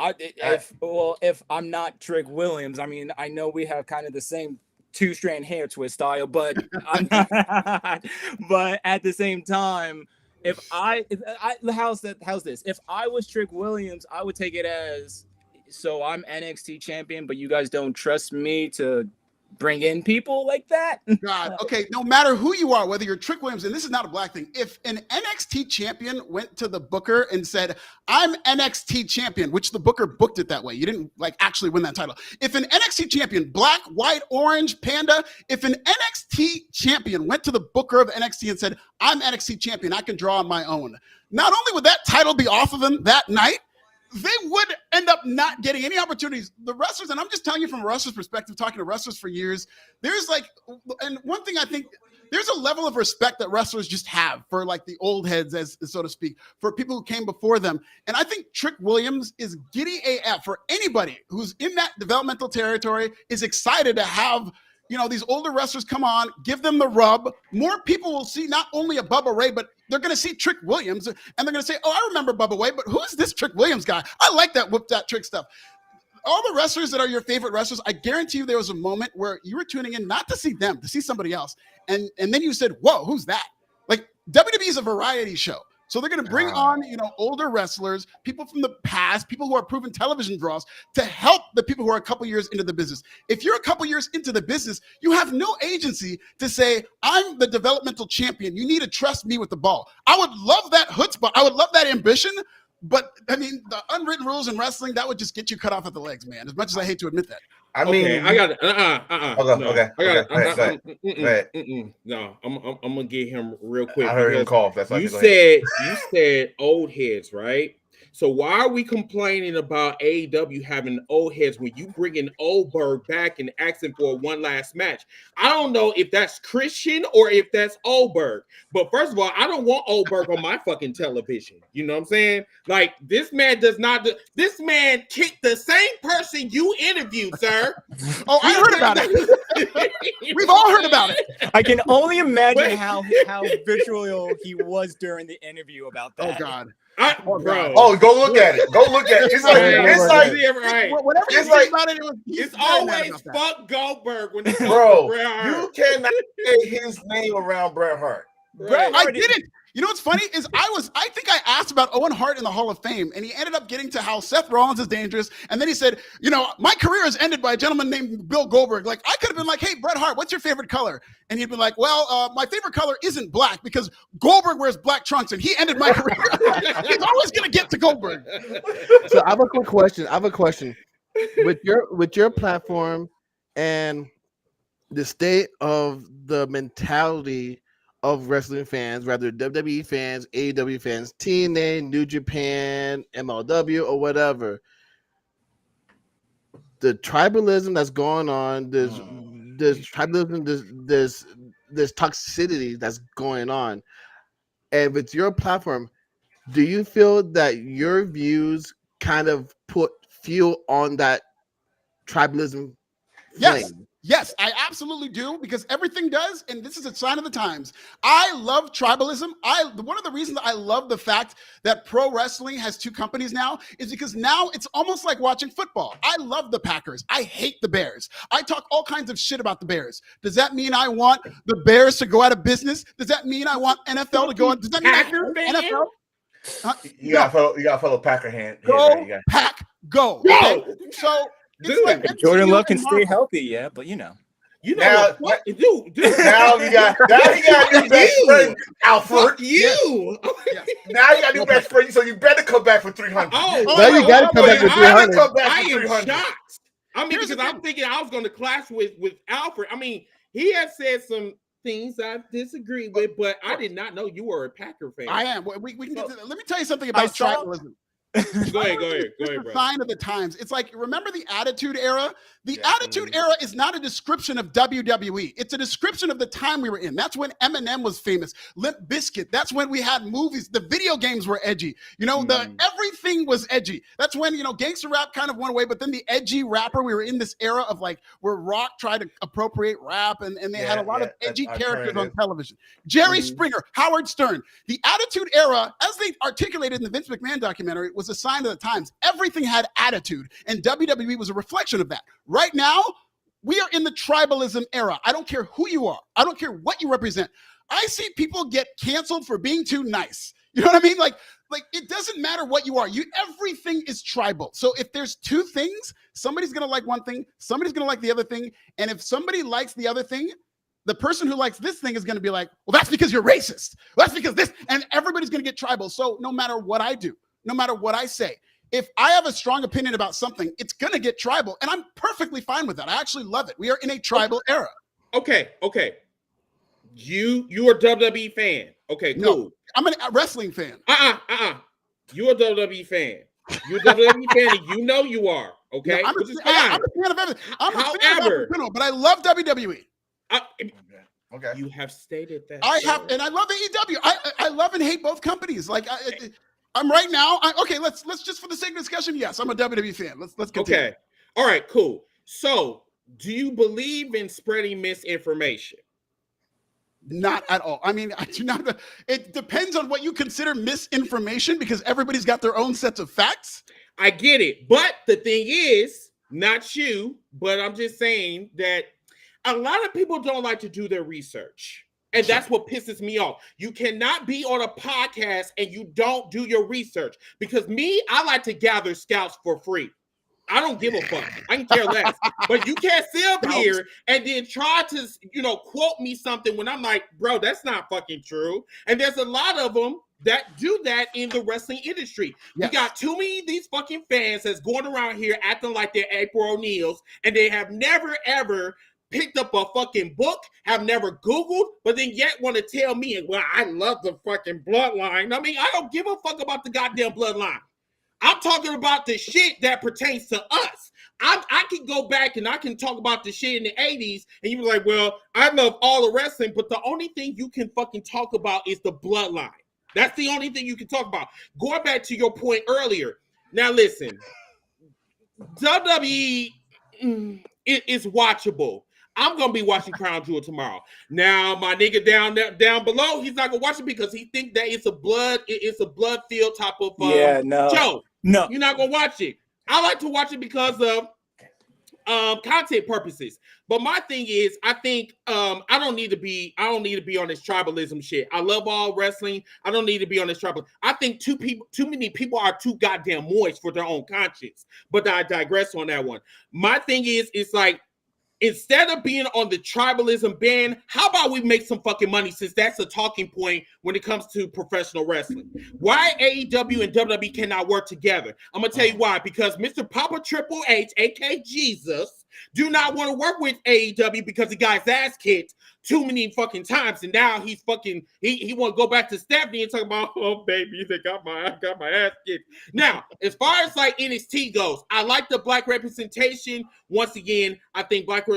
If I'm not Trick Williams, I mean, I know we have kind of the same two-strand hair twist style, but I'm not. But at the same time, how's this? If I was Trick Williams, I would take it as, so I'm NXT champion, but you guys don't trust me to bring in people like that. God, okay, no matter who you are, whether you're Trick Williams, and this is not a black thing, if an NXT champion went to the booker and said, I'm NXT champion, which the booker booked it that way, you didn't like actually win that title. If an NXT champion, black, white, orange, panda, if an NXT champion went to the booker of NXT and said, I'm NXT champion, I can draw on my own, not only would that title be off of him that night, they would end up not getting any opportunities. The wrestlers, and I'm just telling you from a wrestler's perspective, talking to wrestlers for years, there's like, and one thing I think, there's a level of respect that wrestlers just have for like the old heads, as so to speak, for people who came before them. And I think Trick Williams is giddy AF for anybody who's in that developmental territory, is excited to have, you know, these older wrestlers come on, give them the rub. More people will see not only a Bubba Ray, but they're going to see Trick Williams, and they're going to say, oh, I remember Bubba Ray, but who is this Trick Williams guy? I like that whoop that trick stuff. All the wrestlers that are your favorite wrestlers, I guarantee you there was a moment where you were tuning in not to see them, to see somebody else. And then you said, whoa, who's that? Like, WWE is a variety show. So they're going to bring on, you know, older wrestlers, people from the past, people who are proven television draws to help the people who are a couple years into the business. If you're a couple years into the business, you have no agency to say, I'm the developmental champion. You need to trust me with the ball. I would love that chutzpah. I would love that ambition. But I mean, the unwritten rules in wrestling, that would just get you cut off at the legs, man. As much as I hate to admit that. I mean, I got it. No, I'm gonna get him real quick. I heard him cough. That's why you said old heads, right? So why are we complaining about AEW having old heads when you bringing Oldberg back and asking for one last match? I don't know if that's Christian or if that's Oldberg. But first of all, I don't want Oldberg on my fucking television. You know what I'm saying? Like, this man does not. This man kicked the same person you interviewed, sir. Oh, I heard about it. We've all heard about it. I can only imagine how vitriol he was during the interview about that. Oh God. Bro. Oh, go look at it. Go look at it. It's it's always fuck Goldberg when bro. You cannot say his name around Bret Hart. Bro, I didn't. You know what's funny is I think I asked about Owen Hart in the Hall of Fame, and he ended up getting to how Seth Rollins is dangerous, and then he said, you know, my career is ended by a gentleman named Bill Goldberg. Like, I could have been like, hey, Bret Hart, what's your favorite color? And he'd be like, well, my favorite color isn't black because Goldberg wears black trunks, and he ended my career. He's always gonna get to Goldberg. So I have a quick question. With your platform and the state of the mentality of wrestling fans, rather WWE fans, AEW fans, TNA, New Japan, MLW, or whatever, the tribalism that's going on, there's tribalism, there's toxicity that's going on. And with your platform, do you feel that your views kind of put fuel on that tribalism flame? Yes, I absolutely do, because everything does, and this is a sign of the times. I love tribalism. One of the reasons I love the fact that pro wrestling has two companies now is because now it's almost like watching football. I love the Packers. I hate the Bears. I talk all kinds of shit about the Bears. Does that mean I want the Bears to go out of business? Does that mean I want NFL to go out? Does that mean NFL? You got a fellow Packer hand. Go, Pack, go. Okay? So. Jordan Love can stay healthy, yeah, but you know what? Dude. Now you got new best friend, Alfred. You. Yeah. Now you got new best friend, so you better come back for 300. Now you got to come back for 300. I am shocked. I mean, because I'm thinking I was going to clash with Alfred. I mean, he has said some things I disagree with, but I did not know you were a Packer fan. I am. We can get to that. Let me tell you something about tribalism. Go ahead, bro. Sign of the times. It's like, remember the Attitude Era? The Attitude Era is not a description of WWE. It's a description of the time we were in. That's when Eminem was famous. Limp Bizkit. That's when we had movies. The video games were edgy. You know, everything was edgy. That's when, you know, gangster rap kind of went away, but then the edgy rapper, we were in this era of like where rock tried to appropriate rap, and they had a lot of edgy characters on television. Jerry Springer, Howard Stern. The Attitude Era, as they articulated in the Vince McMahon documentary, was a sign of the times. Everything had attitude, and WWE was a reflection of that. Right now, we are in the tribalism era. I don't care who you are. I don't care what you represent. I see people get canceled for being too nice. You know what I mean? Like it doesn't matter what you are. Everything is tribal. So if there's two things, somebody's going to like one thing, somebody's going to like the other thing. And if somebody likes the other thing, the person who likes this thing is going to be like, well, that's because you're racist. Well, that's because this, and everybody's going to get tribal. So no matter what I do, no matter what I say, if I have a strong opinion about something, it's going to get tribal. And I'm perfectly fine with that. I actually love it. We are in a tribal era. Okay. You're a WWE fan. Okay, cool. No, I'm a wrestling fan. You're a WWE fan. You're a WWE fan, and you know you are. Okay, no, I'm a fan of everything. I'm a fan of everything, but I love WWE. Okay. You have stated that. I have, and I love AEW. I love and hate both companies. Like I'm right now. Let's just for the sake of discussion. Yes, I'm a WWE fan. Let's continue. Okay. All right. Cool. So, do you believe in spreading misinformation? Not at all. I mean, I do not. It depends on what you consider misinformation because everybody's got their own sets of facts. I get it, but the thing is, not you, but I'm just saying that a lot of people don't like to do their research. And that's what pisses me off. You cannot be on a podcast and you don't do your research. Because I like to gather scouts for free. I don't give a fuck. I can care less. But you can't sit up here and then try to, quote me something when I'm like, bro, that's not fucking true. And there's a lot of them that do that in the wrestling industry. Yes. We got too many of these fucking fans that's going around here acting like they're April O'Neil's and they have never, ever picked up a fucking book, have never Googled, but then yet want to tell me, well, I love the fucking bloodline. I mean, I don't give a fuck about the goddamn bloodline. I'm talking about the shit that pertains to us. I can go back and I can talk about the shit in the 80s, and you be like, well, I love all the wrestling, but the only thing you can fucking talk about is the bloodline. That's the only thing you can talk about. Going back to your point earlier. Now, listen, WWE is watchable. I'm gonna be watching Crown Jewel tomorrow. Now, my nigga down below, he's not gonna watch it because he think that it's a blood field type of show. No, you're not gonna watch it. I like to watch it because of content purposes. But my thing is, I think I don't need to be on this tribalism shit. I love all wrestling. I don't need to be on this tribal. I think too many people are too goddamn moist for their own conscience. But I digress on that one. My thing is, it's like, instead of being on the tribalism ban, how about we make some fucking money, since that's a talking point when it comes to professional wrestling? Why AEW and WWE cannot work together? I'm going to tell you why. Because Mr. Papa Triple H, a.k.a. Jesus, do not want to work with AEW because he got his ass kicked too many fucking times, and now he's fucking he want to go back to Stephanie and talk about, oh baby, they got my ass kicked. Now, as far as like NXT goes, I like the black representation. Once again, I think black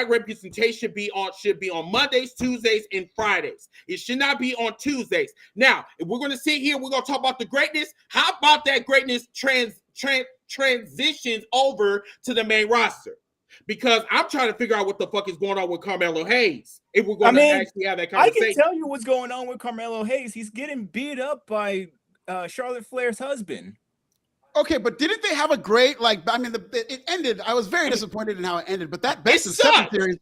representation should be on Mondays, Tuesdays, and Fridays. It should not be on Tuesdays. Now, if we're gonna sit here, we're gonna talk about the greatness. How about that greatness transitions over to the main roster? Because I'm trying to figure out what the fuck is going on with Carmelo Hayes. If we're going to actually have that conversation. I can tell you what's going on with Carmelo Hayes. He's getting beat up by Charlotte Flair's husband. Okay, but didn't they have a great, it ended. I was very disappointed in how it ended, but that best of seven series,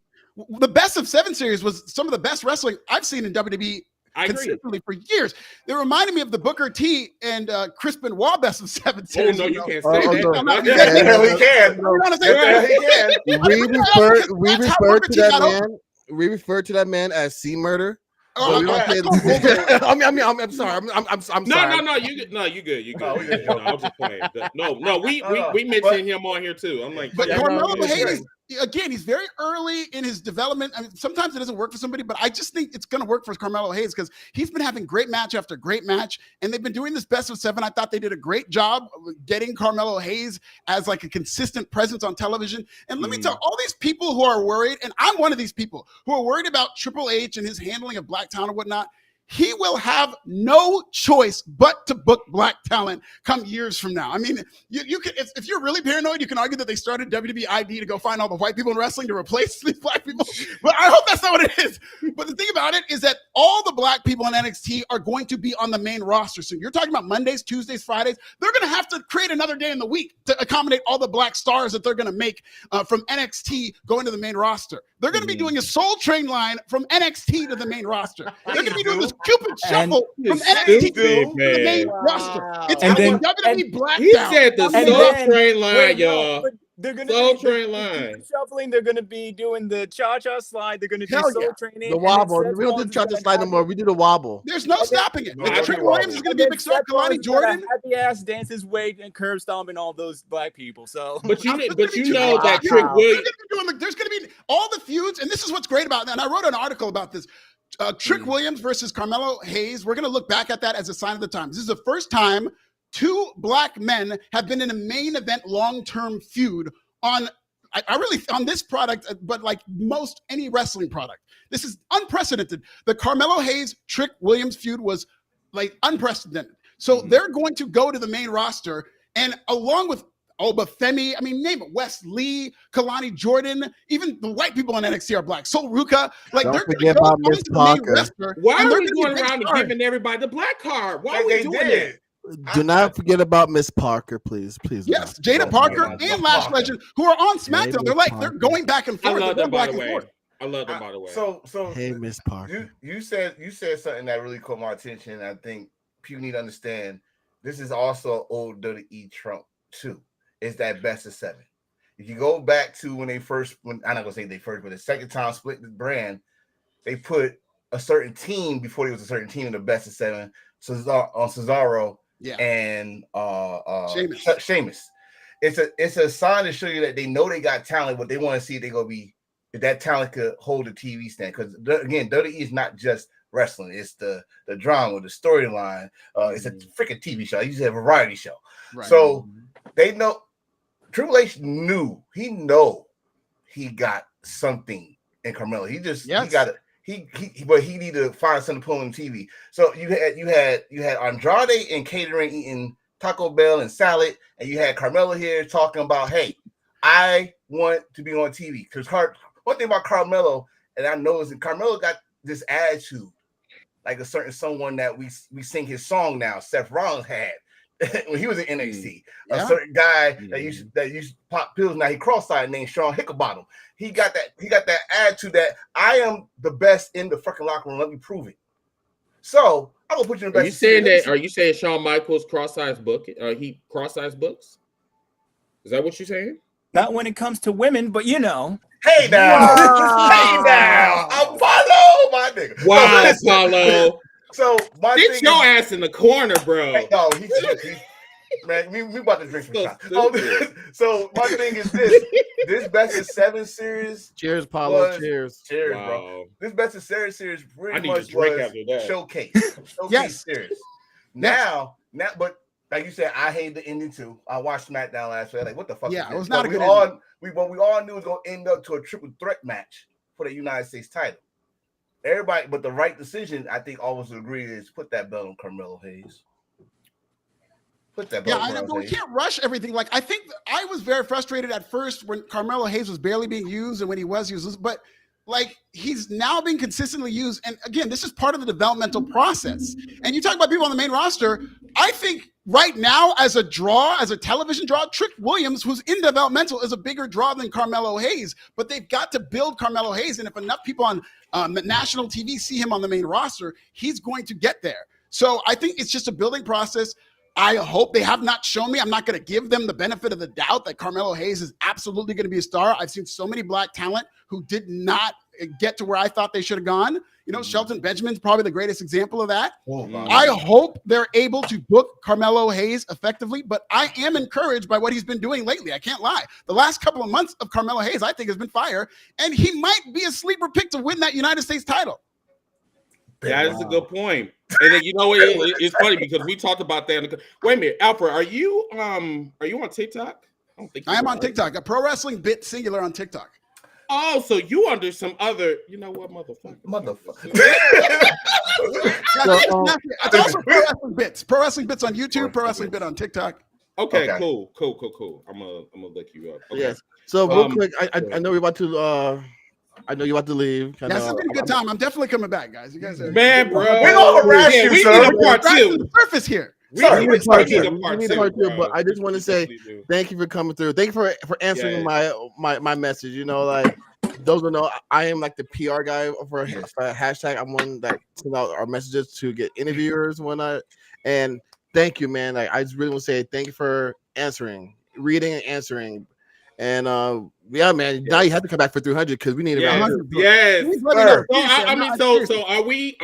the best of seven series was some of the best wrestling I've seen in WWE. Consistently for years. They reminded me of the Booker T and Chris Benoit best of seven series. Oh, no, you can't say that. No, he can. We refer to that man as C Murder. I'm sorry. You good. I'm just playing. We mentioned him on here too. I'm like, but Carmelo Hayes, again, he's very early in his development. I mean, sometimes it doesn't work for somebody, but I just think it's going to work for Carmelo Hayes because he's been having great match after great match, and they've been doing this best of seven. I thought they did a great job getting Carmelo Hayes as like a consistent presence on television. And let me tell all these people who are worried, and I'm one of these people who are worried about Triple H and his handling of Black Town and whatnot. He will have no choice but to book black talent come years from now. I mean, you can, if you're really paranoid, you can argue that they started WWE ID to go find all the white people in wrestling to replace these black people. But I hope that's not what it is. But the thing about it is that all the black people in NXT are going to be on the main roster soon. You're talking about Mondays, Tuesdays, Fridays. They're going to have to create another day in the week to accommodate all the black stars that they're going to make from NXT going to the main roster. They're going to be doing a Soul Train line from NXT to the main roster. They're going to be doing this Cupid shuffle from NXT to the main roster. It's WWE Blackdown. He said the Soul Train line, y'all. They're gonna Soul be Train line shuffling. They're gonna be doing the cha-cha slide. They're gonna do Soul Training. The wobble. We don't do cha-cha slide no more. We do the wobble. There's no stopping it. Trick Williams is gonna be a big star. Kalani Jordan, happy ass dances, weight, and curb stomp, and all those black people. So, but you know that Trick Williams. There's gonna be all the feuds, and this is what's great about that. And I wrote an article about this. Trick Williams versus Carmelo Hayes. We're gonna look back at that as a sign of the times. This is the first time two black men have been in a main event long-term feud on. I really on this product, but like most any wrestling product, this is unprecedented. The Carmelo Hayes Trick Williams feud was like unprecedented. So they're going to go to the main roster, and along with Obafemi, I mean, name it, Wes Lee, Kalani Jordan, even the white people on NXT are black. Sol Ruka, like don't they're forget about Miss Parker. Why are we going around and giving everybody the black card? Why are we doing that? Do not forget about Miss Parker, please. Yes, Jada Parker and Lash Legend, who are on SmackDown. They're going back and forth. I love them, by the way. I love them, by the way. So hey, Miss Parker. You said something that really caught my attention. I think people need to understand this is also old WWE Trump too. It's that best of 7. If you go back to when I'm not gonna say they first, but the second time split the brand, they put a certain team before there was a certain team in the best of 7. Cesaro. Yeah. And Sheamus. It's a sign to show you that they know they got talent, but they want to see if that talent could hold a TV stand. Because again, WWE is not just wrestling; it's the drama, the storyline. It's a freaking TV show. It's a variety show. Right. So they know. Triple H knew he got something in Carmelo. He got it. But he needed to find something to put on TV. So you had Andrade in catering eating Taco Bell and salad, and you had Carmelo here talking about, hey, I want to be on TV. Because one thing about Carmelo, and I know, is that Carmelo got this attitude, like a certain someone that we sing his song now, Seth Rollins had when he was in NXT. A certain guy that used to pop pills. Now he cross-eyed, named Sean Hicklebottom. He got that attitude that I am the best in the fucking locker room. Let me prove it. So I'm gonna put you in the best. Are you saying that? Are you saying Shawn Michaels cross-eyed book? He cross-eyed books? Is that what you're saying? Not when it comes to women, but you know. Hey now, hey now, Apollo, my nigga. Wow, Apollo. So my get thing your ass in the corner, bro. Hey, no, he's man, we about to drink some shots. So my thing is this best of 7 series. Cheers, Paulo. Cheers, wow. Bro. This best of 7 series pretty much was showcase series. Now, but like you said, I hate the ending too. I watched SmackDown last week. Like, what the fuck? Yeah, it was not a good ending. We all knew it was gonna end up to a triple threat match for the United States title. Everybody, but the right decision, I think, always agree is put that belt on Carmelo Hayes. Put that belt on Carmelo Hayes. We can't rush everything. Like, I think I was very frustrated at first when Carmelo Hayes was barely being used and when he was used, but like he's now being consistently used. And again, this is part of the developmental process. And you talk about people on the main roster. I think right now, as a television draw, Trick Williams, who's in developmental, is a bigger draw than Carmelo Hayes. But they've got to build Carmelo Hayes. And if enough people on national TV see him on the main roster, he's going to get there. So I think it's just a building process. I hope they have not shown me. I'm not going to give them the benefit of the doubt that Carmelo Hayes is absolutely going to be a star. I've seen so many black talent who did not get to where I thought they should have gone. You know, Shelton Benjamin's probably the greatest example of that. I hope they're able to book Carmelo Hayes effectively, but I am encouraged by what he's been doing lately. I can't lie. The last couple of months of Carmelo Hayes, I think, has been fire, and he might be a sleeper pick to win that United States title. That is a good point. And then, you know, it's funny because we talked about that. Wait a minute, Alfred, are you on TikTok? I don't think I am on TikTok. A pro wrestling bit singular on TikTok. Oh, so you under some other, you know what, motherfucker. It's also pro wrestling bits. Pro wrestling bits on YouTube, pro wrestling bit on TikTok. Okay. Cool. I'm gonna look you up. Okay. Yes. So real quick, I know we're about to I know you about to leave. Yeah, it's been a good time. I'm definitely coming back, guys. You guys are man, bro. We're gonna harass you, we sir. need a part two. The surface here. We need a part two. But I just want to say thank you for coming through. Thank you for answering my message. You know, like those who know, I am like the PR guy for hashtag. I'm one that sends out our messages to get interviewers and whatnot. And thank you, man. Like I just really want to say thank you for answering, reading and answering. And yeah, man. Now you have to come back for 300 because we need it. Yes. So, I mean, so are we?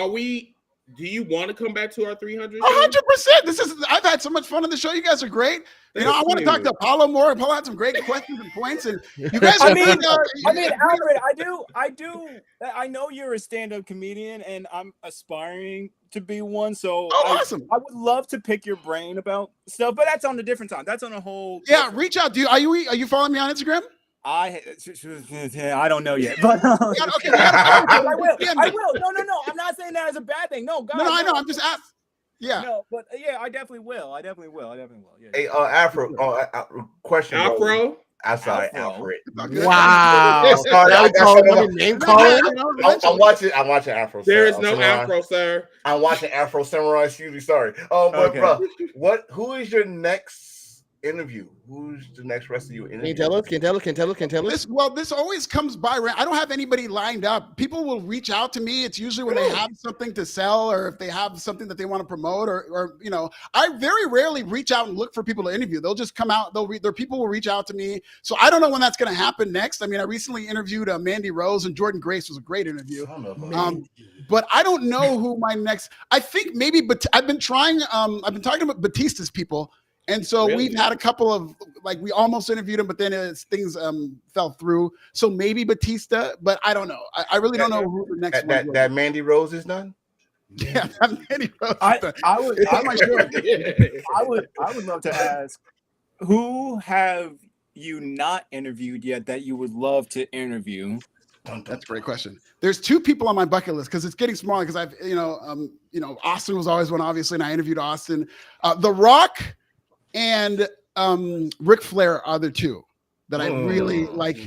Do you want to come back to our 300? 100%. I've had so much fun on the show. You guys are great. You know, I want to talk to Apollo more. Apollo had some great questions and points. And you guys, I mean, Alfred, I know you're a stand-up comedian, and I'm aspiring to be one. So awesome. I would love to pick your brain about stuff, but that's on a different time. That's on a whole. Yeah, reach out. Are you following me on Instagram? I don't know yet, but I will. No. I'm not saying that as a bad thing. No, God. No, I know. I'm just asking. Yeah. No, but yeah, I definitely will. Yeah. Hey, Afro. Question. Afro. I'm sorry, Alfred. Wow. I'm watching Afro. There is no Afro, sir. I'm watching Afro Samurai. Excuse me. Sorry. But bro, who is your next interview? Who's the next rest of you interview? Can tell us. This always comes by. I don't have anybody lined up. People will reach out to me. It's usually when they have something to sell or if they have something that they want to promote or you know, I very rarely reach out and look for people to interview. They'll just come out. Their people will reach out to me. So I don't know when that's going to happen next. I mean, I recently interviewed Mandy Rose and Jordan Grace was a great interview. But I don't know who my next. I think maybe, but I've been trying. I've been talking about Batista's people. And so we've had a couple of we almost interviewed him, but then things fell through. So maybe Batista, but I don't know. I really don't know who the next one. That Mandy Rose is done. Yeah, that Mandy Rose. I would love to ask, who have you not interviewed yet that you would love to interview? That's a great question. There's two people on my bucket list because it's getting smaller. Because I've Austin was always one, obviously, and I interviewed Austin. The Rock and Ric Flair are the two that I really like.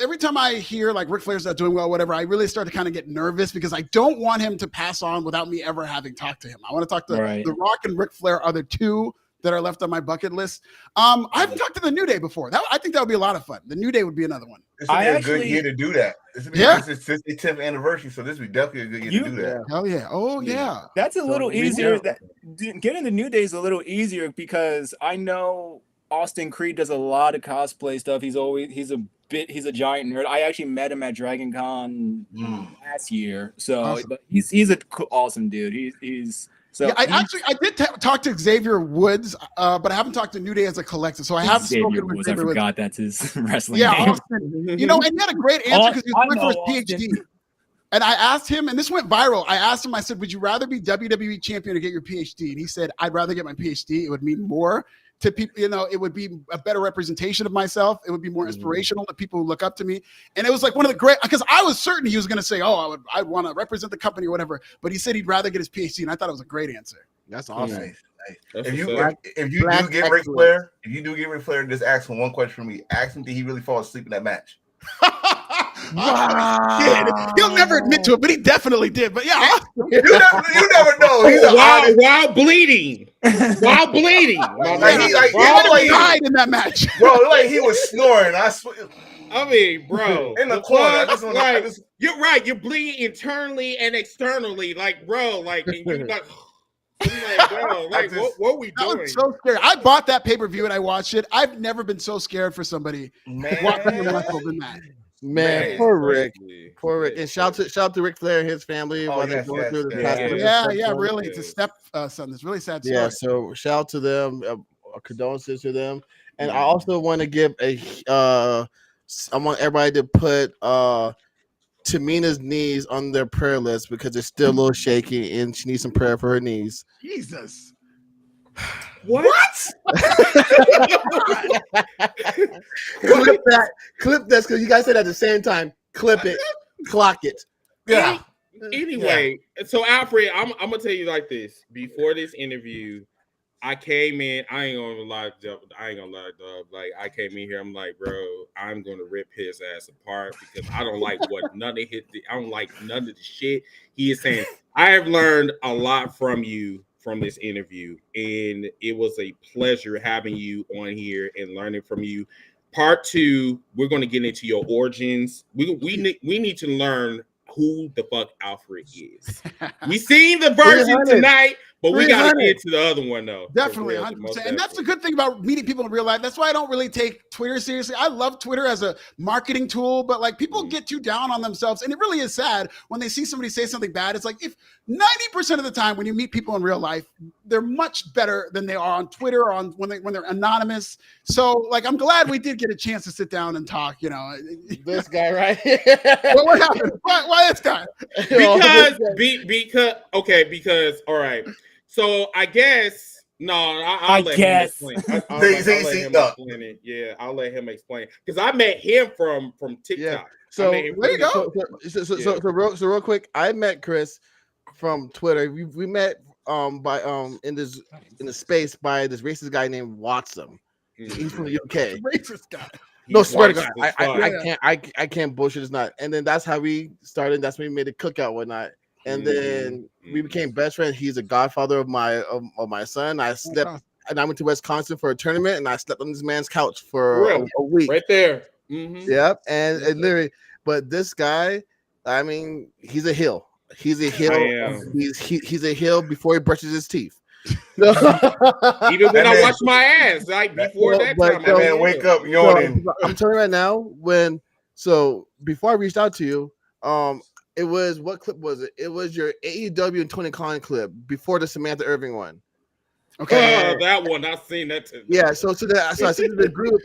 Every time I hear Ric Flair's not doing well, whatever, I really start to kind of get nervous because I don't want him to pass on without me ever having talked to him. I want to talk to The Rock and Ric Flair are the two that are left on my bucket list. I haven't talked to the New Day before. I think that would be a lot of fun. The New Day would be another one. This would be a good year to do that. This would be his 10th anniversary, so this would be definitely a good year to do that. Hell yeah. Oh, yeah. That's a little easier. Getting the New Day is a little easier because I know Austin Creed does a lot of cosplay stuff. He's a giant nerd. I actually met him at Dragon Con last year. So awesome. But he's an awesome dude. I did talk to Xavier Woods, but I haven't talked to New Day as a collective. So I have spoken with Xavier Woods. I forgot that's his wrestling name. Austin, and he had a great answer because he was going for his PhD. And I asked him, and this went viral. I asked him, I said, would you rather be WWE champion or get your PhD? And he said, I'd rather get my PhD. It would mean more to people, it would be a better representation of myself. It would be more inspirational to people who look up to me. And it was one of the great, because I was certain he was going to say, I'd want to represent the company or whatever. But he said he'd rather get his PhD. And I thought it was a great answer. That's awesome. Nice. If you do get Ric Flair, just ask him one question for me. Ask him, did he really fall asleep in that match? Wow. He'll never admit to it, but he definitely did. But yeah, you never know. He's while bleeding. He died in that match, bro. He was snoring. I mean, bro, in the corner. You're right. You're bleeding internally and externally, bro. And you're bro, what are we doing? I was so scared. I bought that pay-per-view and I watched it. I've never been so scared for somebody watching the wrestle than that. Man, poor Rick. And shout out to Ric Flair and his family while they're going through the past. Yeah, really. It's a stepson. It's really sad story. Yeah, so shout out to them. Condolences to them. And I also want to give I want everybody to put Tamina's knees on their prayer list because it's still a little shaky and she needs some prayer for her knees. Jesus. What? Clip that because you guys said at the same time. Clip it, clock it. Yeah. Anyway, so Alfred, I'm gonna tell you like this. Before this interview, I came in. I ain't gonna lie, Dub. Like I came in here. I'm like, bro, I'm gonna rip his ass apart because I don't like what none of I don't like none of the shit he is saying. I have learned a lot from you from this interview, and it was a pleasure having you on here and learning from you. Part 2, we're going to get into your origins. We need to learn who the fuck Alfred is. We seen the version tonight, but we got to get to the other one though. Definitely, 100%. And that's the good thing about meeting people in real life. That's why I don't really take Twitter seriously. I love Twitter as a marketing tool, but like people get too down on themselves, and it really is sad when they see somebody say something bad. It's like if 90% of the time when you meet people in real life, they're much better than they are on Twitter or on when they're anonymous. So like I'm glad we did get a chance to sit down and talk. You know, this guy right. Well, what happened? Why this guy? Because all right. So I guess I'll let him explain. I'll let him explain because I met him from TikTok. Yeah. So there you go. So real quick, I met Chris from Twitter. We met in the space by this racist guy named Watson. He's from the UK. Racist guy. No, swear to God, I can't bullshit. It's not. And then that's how we started. That's when we made a cookout and whatnot. And then we became best friends. He's a godfather of my son. I slept and I went to Wisconsin for a tournament, and I slept on this man's couch for a week. Right there. Yep. And literally, but this guy, I mean, he's a hill. He's a hill. He's a hill before he brushes his teeth. Even when I wash my ass, like before that time, man, wake up yawning. I'm telling you right now, before I reached out to you, it was, what clip was it? It was your AEW and Tony Khan clip before the Samantha Irving one. Okay, that one I've seen that too. Yeah, so I sent to the group,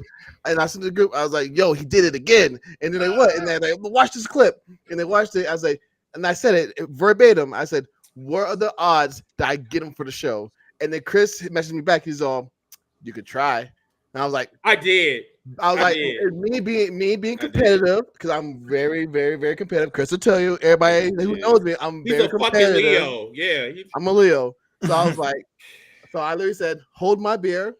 and I was like, "Yo, he did it again!" And they're like, "What?" And they're like, "Watch this clip." And they watched it. I was like, and I said it verbatim. I said, "What are the odds that I get him for the show?" And then Chris messaged me back. He's all, "You could try." And I was like, "I did." Me being competitive, because I'm very, very, very competitive. Chris will tell you, everybody who knows me, He's very competitive. Fucking Leo. Yeah, I'm a Leo. So I was like, so I literally said, "Hold my beer."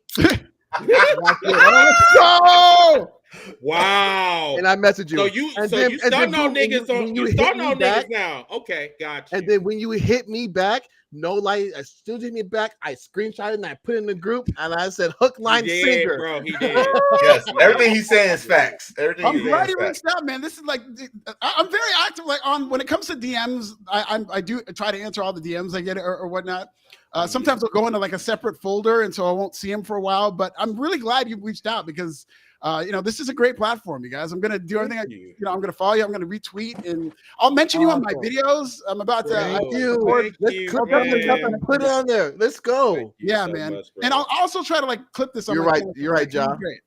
Wow. And I messaged you. So you starting on niggas now. Okay, gotcha. And then when you hit me back, no light, as soon as you hit me back, I screenshot it and I put it in the group and I said hook, line, sinker. Bro, he did. Yes, everything he's saying is facts. I'm glad you reached out, man. This is like, I'm very active. Like when it comes to DMs, I do try to answer all the DMs I get or whatnot. Sometimes I'll go into like a separate folder, and so I won't see them for a while. But I'm really glad you reached out because this is a great platform, you guys. I'm gonna do everything. I'm gonna follow you. I'm gonna retweet, and I'll mention you on my videos. I'm about to. Put it on there. Let's go. Yeah, man. And I'll also try to like clip this. You're right. You're right, John. Great.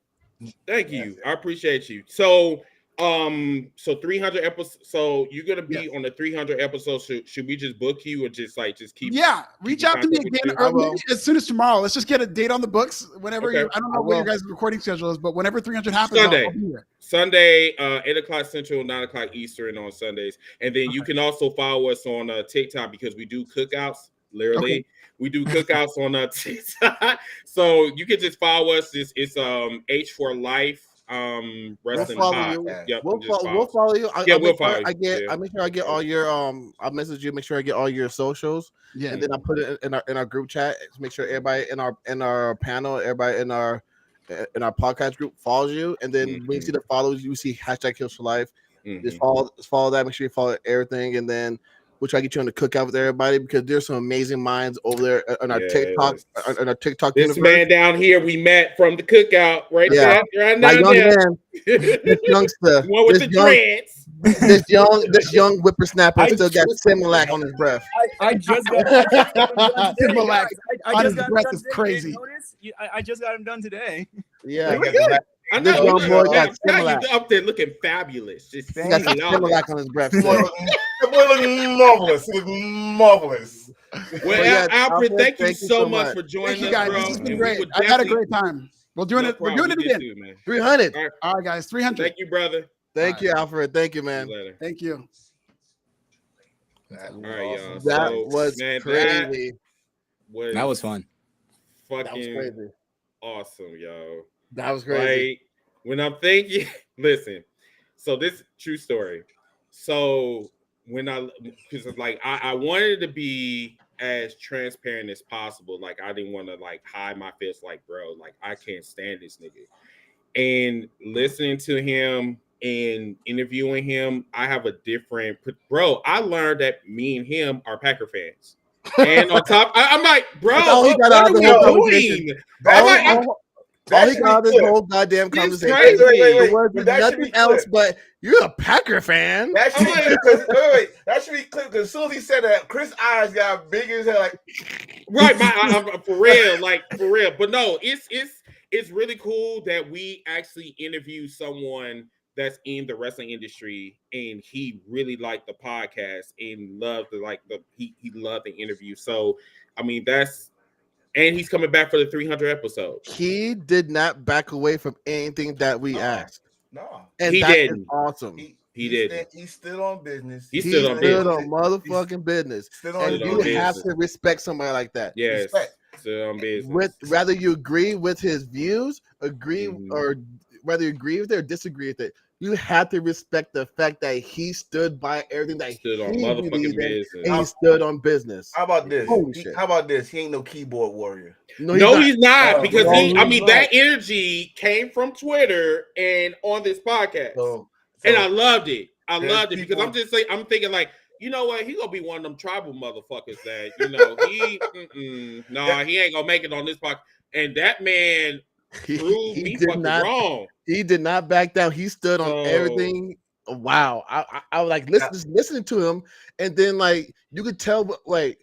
Thank you. I appreciate you. So 300 episodes. So you're gonna be on the 300 episodes. Should we just book you or just keep? Yeah, reach out to me again as soon as tomorrow. Let's just get a date on the books. Whenever I don't know what your guys' recording schedule is, but whenever 300 happens, I'll be here. Sunday, 8:00 Central, 9:00 Eastern on Sundays, and then you can also follow us on TikTok because we do cookouts. Literally, we do cookouts on TikTok. So you can just follow us. It's H4 Life. Wrestling. We'll follow you. We'll follow you. I make sure I get all your I'll message you. Make sure I get all your socials. Yeah, and then I put it in our group chat. Make sure everybody in our panel, everybody in our podcast group follows you. And then when you see the follows, you see #HealsForLife. Just follow that. Make sure you follow everything, and then we'll try to get you on the cookout with everybody because there's some amazing minds over there on our TikTok. On our TikTok, this universe. Man down here we met from the cookout right there, right now. Young man, this youngster, one with the dreads. This young whippersnapper still got Similac on his breath. I just got Similac on his breath is crazy. I just got him done today. Yeah. I know young boy got Similac. Up there looking fabulous. Just he got Similac on his breath. The boy looking marvelous. He looks marvelous. Well, Alfred, thank you so much for joining us, guys. Bro. This has been great. I had a great time. We're doing it again. Too, man. 300. All right, guys. 300. Thank you, brother. Thank you, Alfred. Thank you, man. Thank you. All right, y'all. That was crazy. That was fun. fucking awesome, yo. That was crazy. Like when I'm thinking, listen. So this true story. So when because like I wanted to be as transparent as possible. Like I didn't want to like hide my face. Like bro, like I can't stand this nigga. And listening to him and interviewing him, I have a different bro. I learned that me and him are Packer fans. And on top, I'm like, bro, what are we doing? All he got this whole goddamn conversation. Wait. Nothing else but you're a Packer fan. That should be clear because as soon as he said that, Chris' eyes got big as hell. Like, right, I'm for real. But no, it's really cool that we actually interview someone that's in the wrestling industry, and he really liked the podcast and loved he loved the interview. So, I mean, and he's coming back for the 300 episode. He did not back away from anything that we asked. No, and he didn't. Awesome. He did. He's still on business. He's still on motherfucking business. And you have to respect somebody like that. Yes. Respect. Still on business. Whether you agree with his views, or whether you agree with it or disagree with it, you have to respect the fact that he stood by everything that stood on motherfucking business. And he stood on business. How about this? He ain't no keyboard warrior. No, he's not. Because that energy came from Twitter and on this podcast. And I loved it. I loved it because I'm thinking like, you know what? He gonna be one of them tribal motherfuckers that, you know, he ain't gonna make it on this podcast. And that man proved me fucking wrong. He did not back down. He stood on everything. Wow. I was like listening to him, and then like you could tell like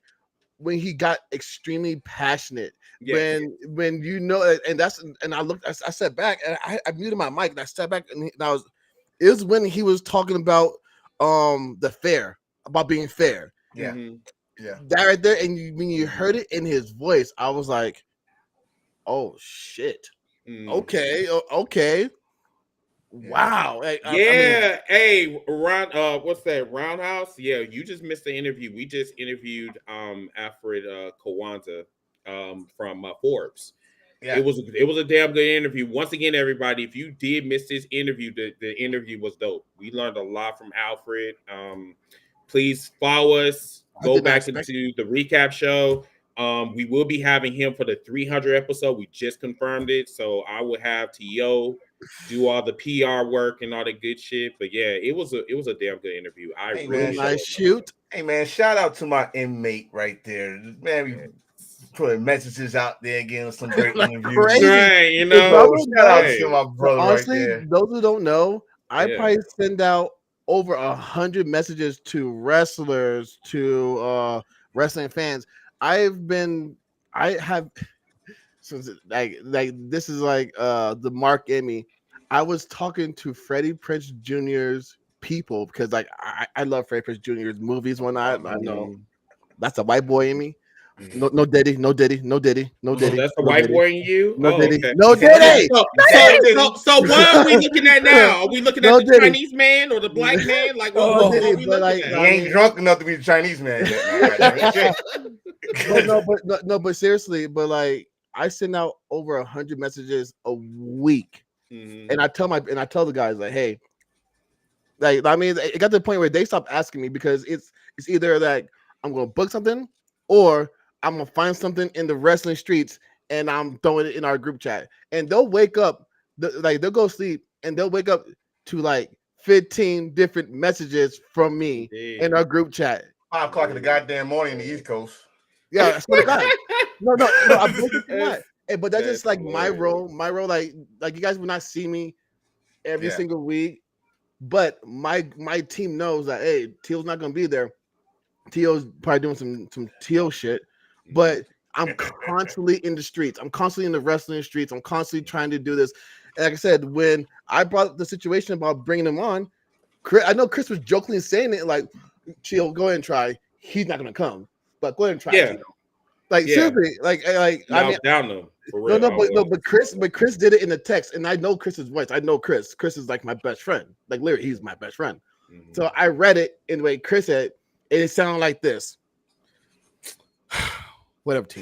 when he got extremely passionate. Yes. When you know, and I sat back and I muted my mic and I sat back and it was when he was talking about the fair, about being fair. Yeah. Mm-hmm. Yeah. That right there, and when you heard it in his voice, I was like, oh shit. Okay. Wow. Hey, what's that? Roundhouse? Yeah, you just missed the interview. We just interviewed Alfred Konuwa from Forbes. Yeah. It was a damn good interview. Once again, everybody, if you did miss this interview, the interview was dope. We learned a lot from Alfred. Please follow us. Go back into the recap show. We will be having him for the 300 episode. We just confirmed it. So I will have T.O. do all the PR work and all the good shit. But yeah, it was a damn good interview. Hey man, shout out to my inmate right there. Man, we putting messages out there, getting some great interviews. Right, you know. Shout out to my brother. Honestly, right there. Those who don't know, I probably send out over 100 messages to wrestlers, to wrestling fans. I have since like this is like the mark in me. I was talking to Freddie Prinze Jr.'s people because like I love Freddie Prinze Jr.'s movies. When I know that's a white boy in me. No Diddy. That's a white boy in you. No Diddy. Okay. No Diddy. So what are we looking at now? Are we looking at the Chinese man or the black man? Like, what are we looking at? He ain't drunk enough to be the Chinese man. But seriously, but like I send out over 100 messages a week, and I tell the guys like, hey, like I mean, it got to the point where they stopped asking me because it's either like I'm going to book something or I'm gonna find something in the wrestling streets and I'm throwing it in our group chat, and they'll wake up, like they'll go sleep and they'll wake up to like 15 different messages from me in our group chat. 5 o'clock in the goddamn morning in the East Coast. Yeah, I swear to God. No, I'm hey, but that's just like my role. My role, like you guys will not see me every single week, but my team knows that hey, Teal's not gonna be there. Teal's probably doing some Teal shit, but I'm constantly in the streets. I'm constantly in the wrestling streets. I'm constantly trying to do this. And like I said, when I brought up the situation about bringing him on, I know Chris was jokingly saying it like, Teal, go ahead and try. He's not gonna come, but go ahead and try. Yeah. Like seriously, like I mean, down them. For real. But Chris did it in the text, and I know Chris's voice. I know Chris. Chris is like my best friend. Like literally, he's my best friend. So I read it in the way Chris said. It sounded like this. Whatever, team.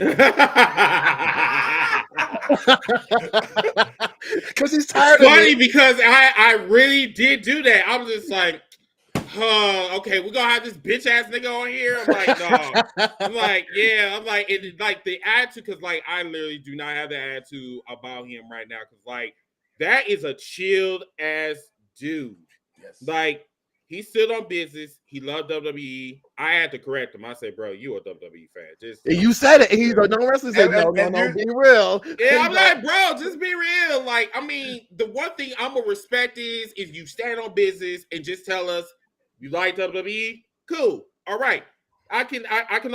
Because he's tired it's of funny it. because I really did do that. I was just like, okay, we're gonna have this bitch ass nigga on here. I'm like, no. I'm like, yeah. I'm like, it like the attitude, because like I literally do not have the attitude about him right now. Because like that is a chilled ass dude. Yes. Like he stood on business. He loved WWE. I had to correct him. I said, bro, you a WWE fan. Just you said it. And he's like, no wrestling said, no, be real. Yeah, I'm like, bro, just be real. Like, I mean, the one thing I'm gonna respect is if you stand on business and just tell us you like WWE, cool. All right. I can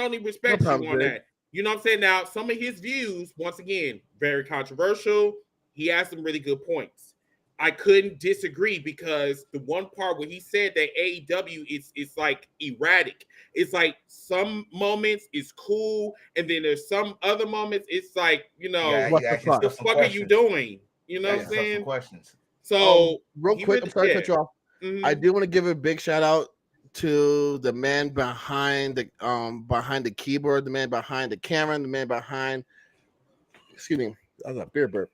only respect you on that. You know what I'm saying? Now, some of his views, once again, very controversial. He has some really good points. I couldn't disagree because the one part where he said that AEW is like erratic. It's like some moments is cool, and then there's some other moments it's like, you know, what the fuck are you doing? You know what I'm saying? Questions. So real quick, I'm sorry to cut you off. Mm-hmm. I do want to give a big shout out to the man behind the keyboard, the man behind the camera, the man behind excuse me, that was a beer burp.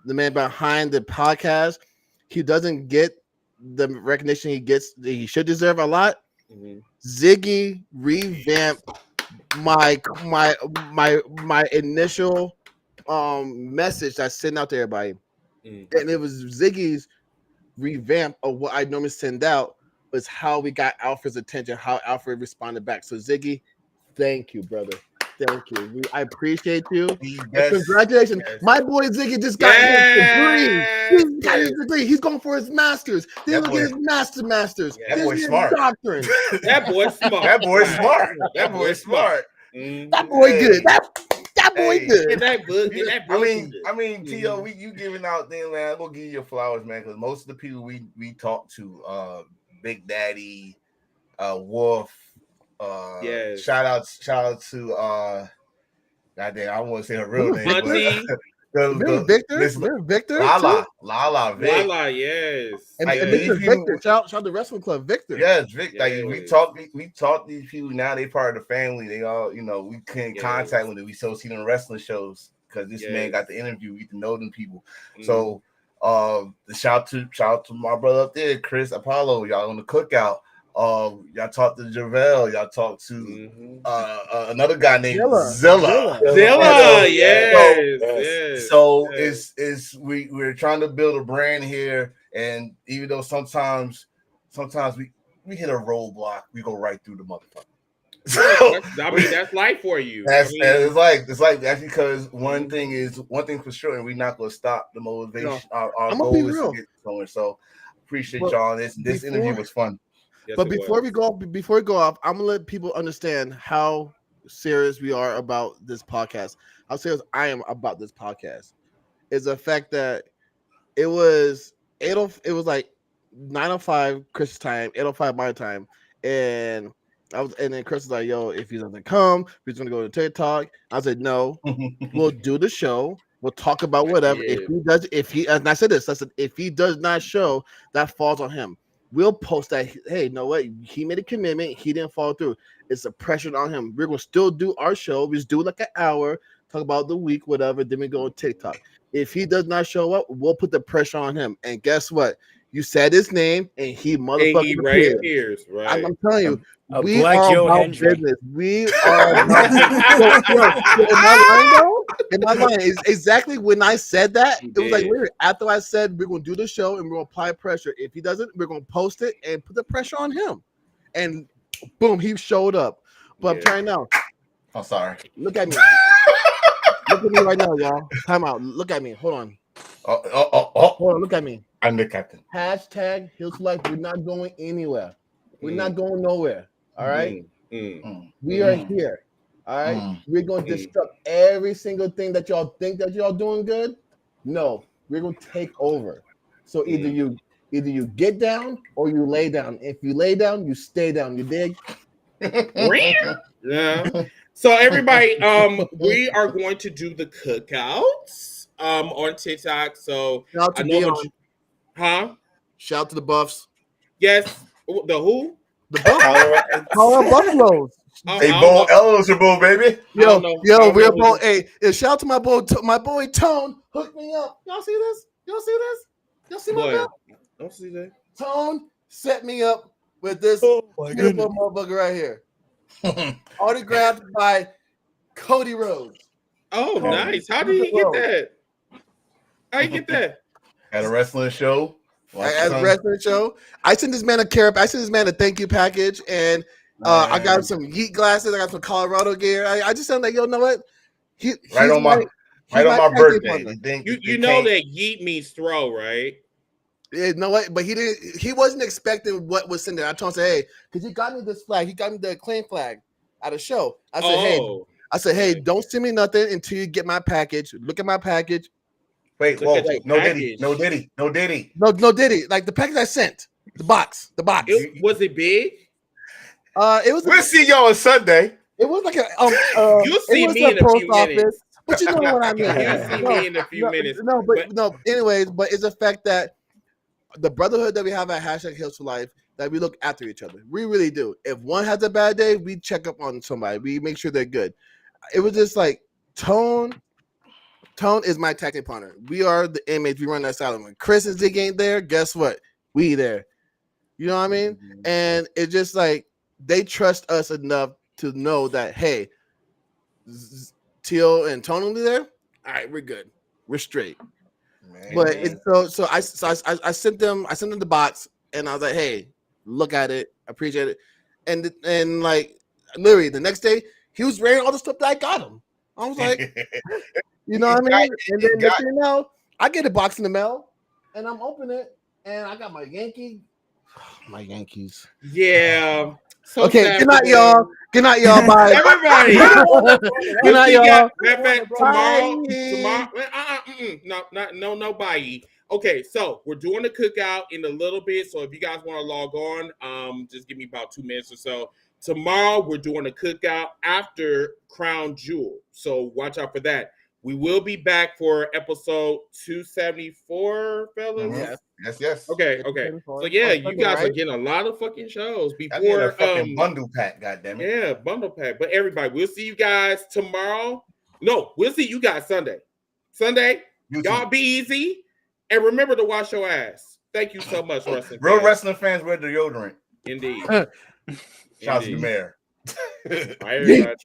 The man behind the podcast. He doesn't get the recognition he should deserve a lot. Mm-hmm. Ziggy revamped my initial message that's sent out to everybody. Mm-hmm. And it was Ziggy's revamp of what I normally send out was how we got Alfred's attention, how Alfred responded back. So Ziggy, thank you, brother. Thank you. I appreciate you. Congratulations. Yes. My boy Ziggy just got his degree. He's got his degree. He's going for his master's. Then he'll get his masters. That boy's smart. Doctrine. That boy's smart. That boy's smart. That boy's smart. That boy good. That boy good. Get that book. Get that book. I mean, T.O., you giving out there, man. I'm gonna give you your flowers, man, because most of the people we talk to, Big Daddy, Wolf. Yes. Shout out to goddamn, I want to say her real name. Victor, Lala, Vic. Lala, yes. And Victor, shout out to Wrestling Club, Victor. Yes, Vic. Yes. Like we talk these people now. They part of the family. They all, we couldn't contact when we still see them wrestling shows because this man got the interview. We get to know them people. Mm-hmm. So, the shout out to my brother up there, Chris Apollo. Y'all on the cookout. Y'all talked to Javelle. Y'all talked to another guy named Zilla. Yes. So we're trying to build a brand here, and even though sometimes we hit a roadblock, we go right through the motherfucker. So, I mean, that's life for you. It's like that's because one thing for sure, and we're not gonna stop the motivation. Our goal is to get going. So appreciate y'all. This interview was fun. Yes, but before we go off, I'm gonna let people understand how serious we are about this podcast. How serious I am about this podcast is the fact that it was like 9:05 Chris time, 8:05 my time, and then Chris was like, "Yo, if he doesn't come, we're gonna go to TikTok." I said, "No, we'll do the show. We'll talk about whatever. Yeah. And I said this. I said, if he does not show, that falls on him. We'll post that. Hey, you know what? He made a commitment. He didn't follow through. It's a pressure on him. We're gonna still do our show. We just do like an hour, talk about the week, whatever. Then we go on TikTok. If he does not show up, we'll put the pressure on him. And guess what? You said his name, and he motherfucking appears. Right. I'm telling you, we are about business. We are about in my mind, exactly when I said that, it was like weird. After I said we're gonna do the show and we're gonna apply pressure. If he doesn't, we're gonna post it and put the pressure on him. And boom, he showed up. But I'm trying now. I'm sorry. Look at me. Look at me right now, y'all. Time out. Look at me. Hold on. Hold on. Look at me. I'm the captain. Hashtag Hills Life. We're not going anywhere. We're not going nowhere. All right. We are here. All right. We're going to disrupt every single thing that y'all think that y'all doing good. No, we're going to take over. So either you get down or you lay down. If you lay down, you stay down. You dig? Yeah. So everybody, we are going to do the cookouts on TikTok. So shout out to the Buffs. Yes. The who? The Buffs. Colorado Buffaloes. They both eligible, baby. Yo, we're both. Hey, shout out to my boy Tone. Hook me up. Y'all see this? Y'all see my bill? Don't see that. Tone set me up with this beautiful motherfucker right here. Autographed by Cody Rhodes. Oh, nice. How did he get that? How you get that? At a wrestling show. At a wrestling show. I sent this man a thank you package, and I got some Yeet glasses. I got some Colorado gear. I just said, like, yo, know what? Right on my birthday. You know that Yeet means throw, right? Yeah, no way, but he wasn't expecting what was in there. I told him, hey, because he got me this flag. He got me the Acclaim flag at a show. I said, hey, don't send me nothing until you get my package. Look at my package. Wait, no Diddy. No Diddy. Like the package I sent. The box. Was it big? It was. We'll see y'all on Sunday. It was like a. You'll see me in a few minutes. But you know what I mean. You'll see me in a few minutes. Anyways, but it's the fact that the brotherhood that we have at #HealsForLife, that we look after each other. We really do. If one has a bad day, we check up on somebody. We make sure they're good. It was just like Tone is my tag team partner. We are the inmates. We run that asylum. When Chris and Zig ain't there, guess what? We there. You know what I mean? Mm-hmm. And it's just like they trust us enough to know that, hey, Teal and Tone will be there. All right, we're good. We're straight. Man. But it's I sent them the box, and I was like, hey, look at it, appreciate it, and like literally the next day he was wearing all the stuff that I got him. I was like, you know what I mean? And then next thing you know, I get a box in the mail, and I'm opening it, and I got my Yankees. Yeah. So okay, good night, y'all. Good night, y'all. Bye. Everybody. Good night, y'all. Tomorrow. No, bye. Okay, so we're doing a cookout in a little bit. So if you guys want to log on, just give me about 2 minutes or so. Tomorrow we're doing a cookout after Crown Jewel. So watch out for that. We will be back for episode 274, fellas. Mm-hmm. Yes. Okay. So yeah, you guys are getting a lot of fucking shows before fucking bundle pack. Goddamn it. Yeah, bundle pack. But everybody, we'll see you guys tomorrow. No, we'll see you guys Sunday. Y'all be easy and remember to wash your ass. Thank you so much, wrestling. Real wrestling fans wear deodorant. Indeed. Shout out to the mayor. Bye, everybody.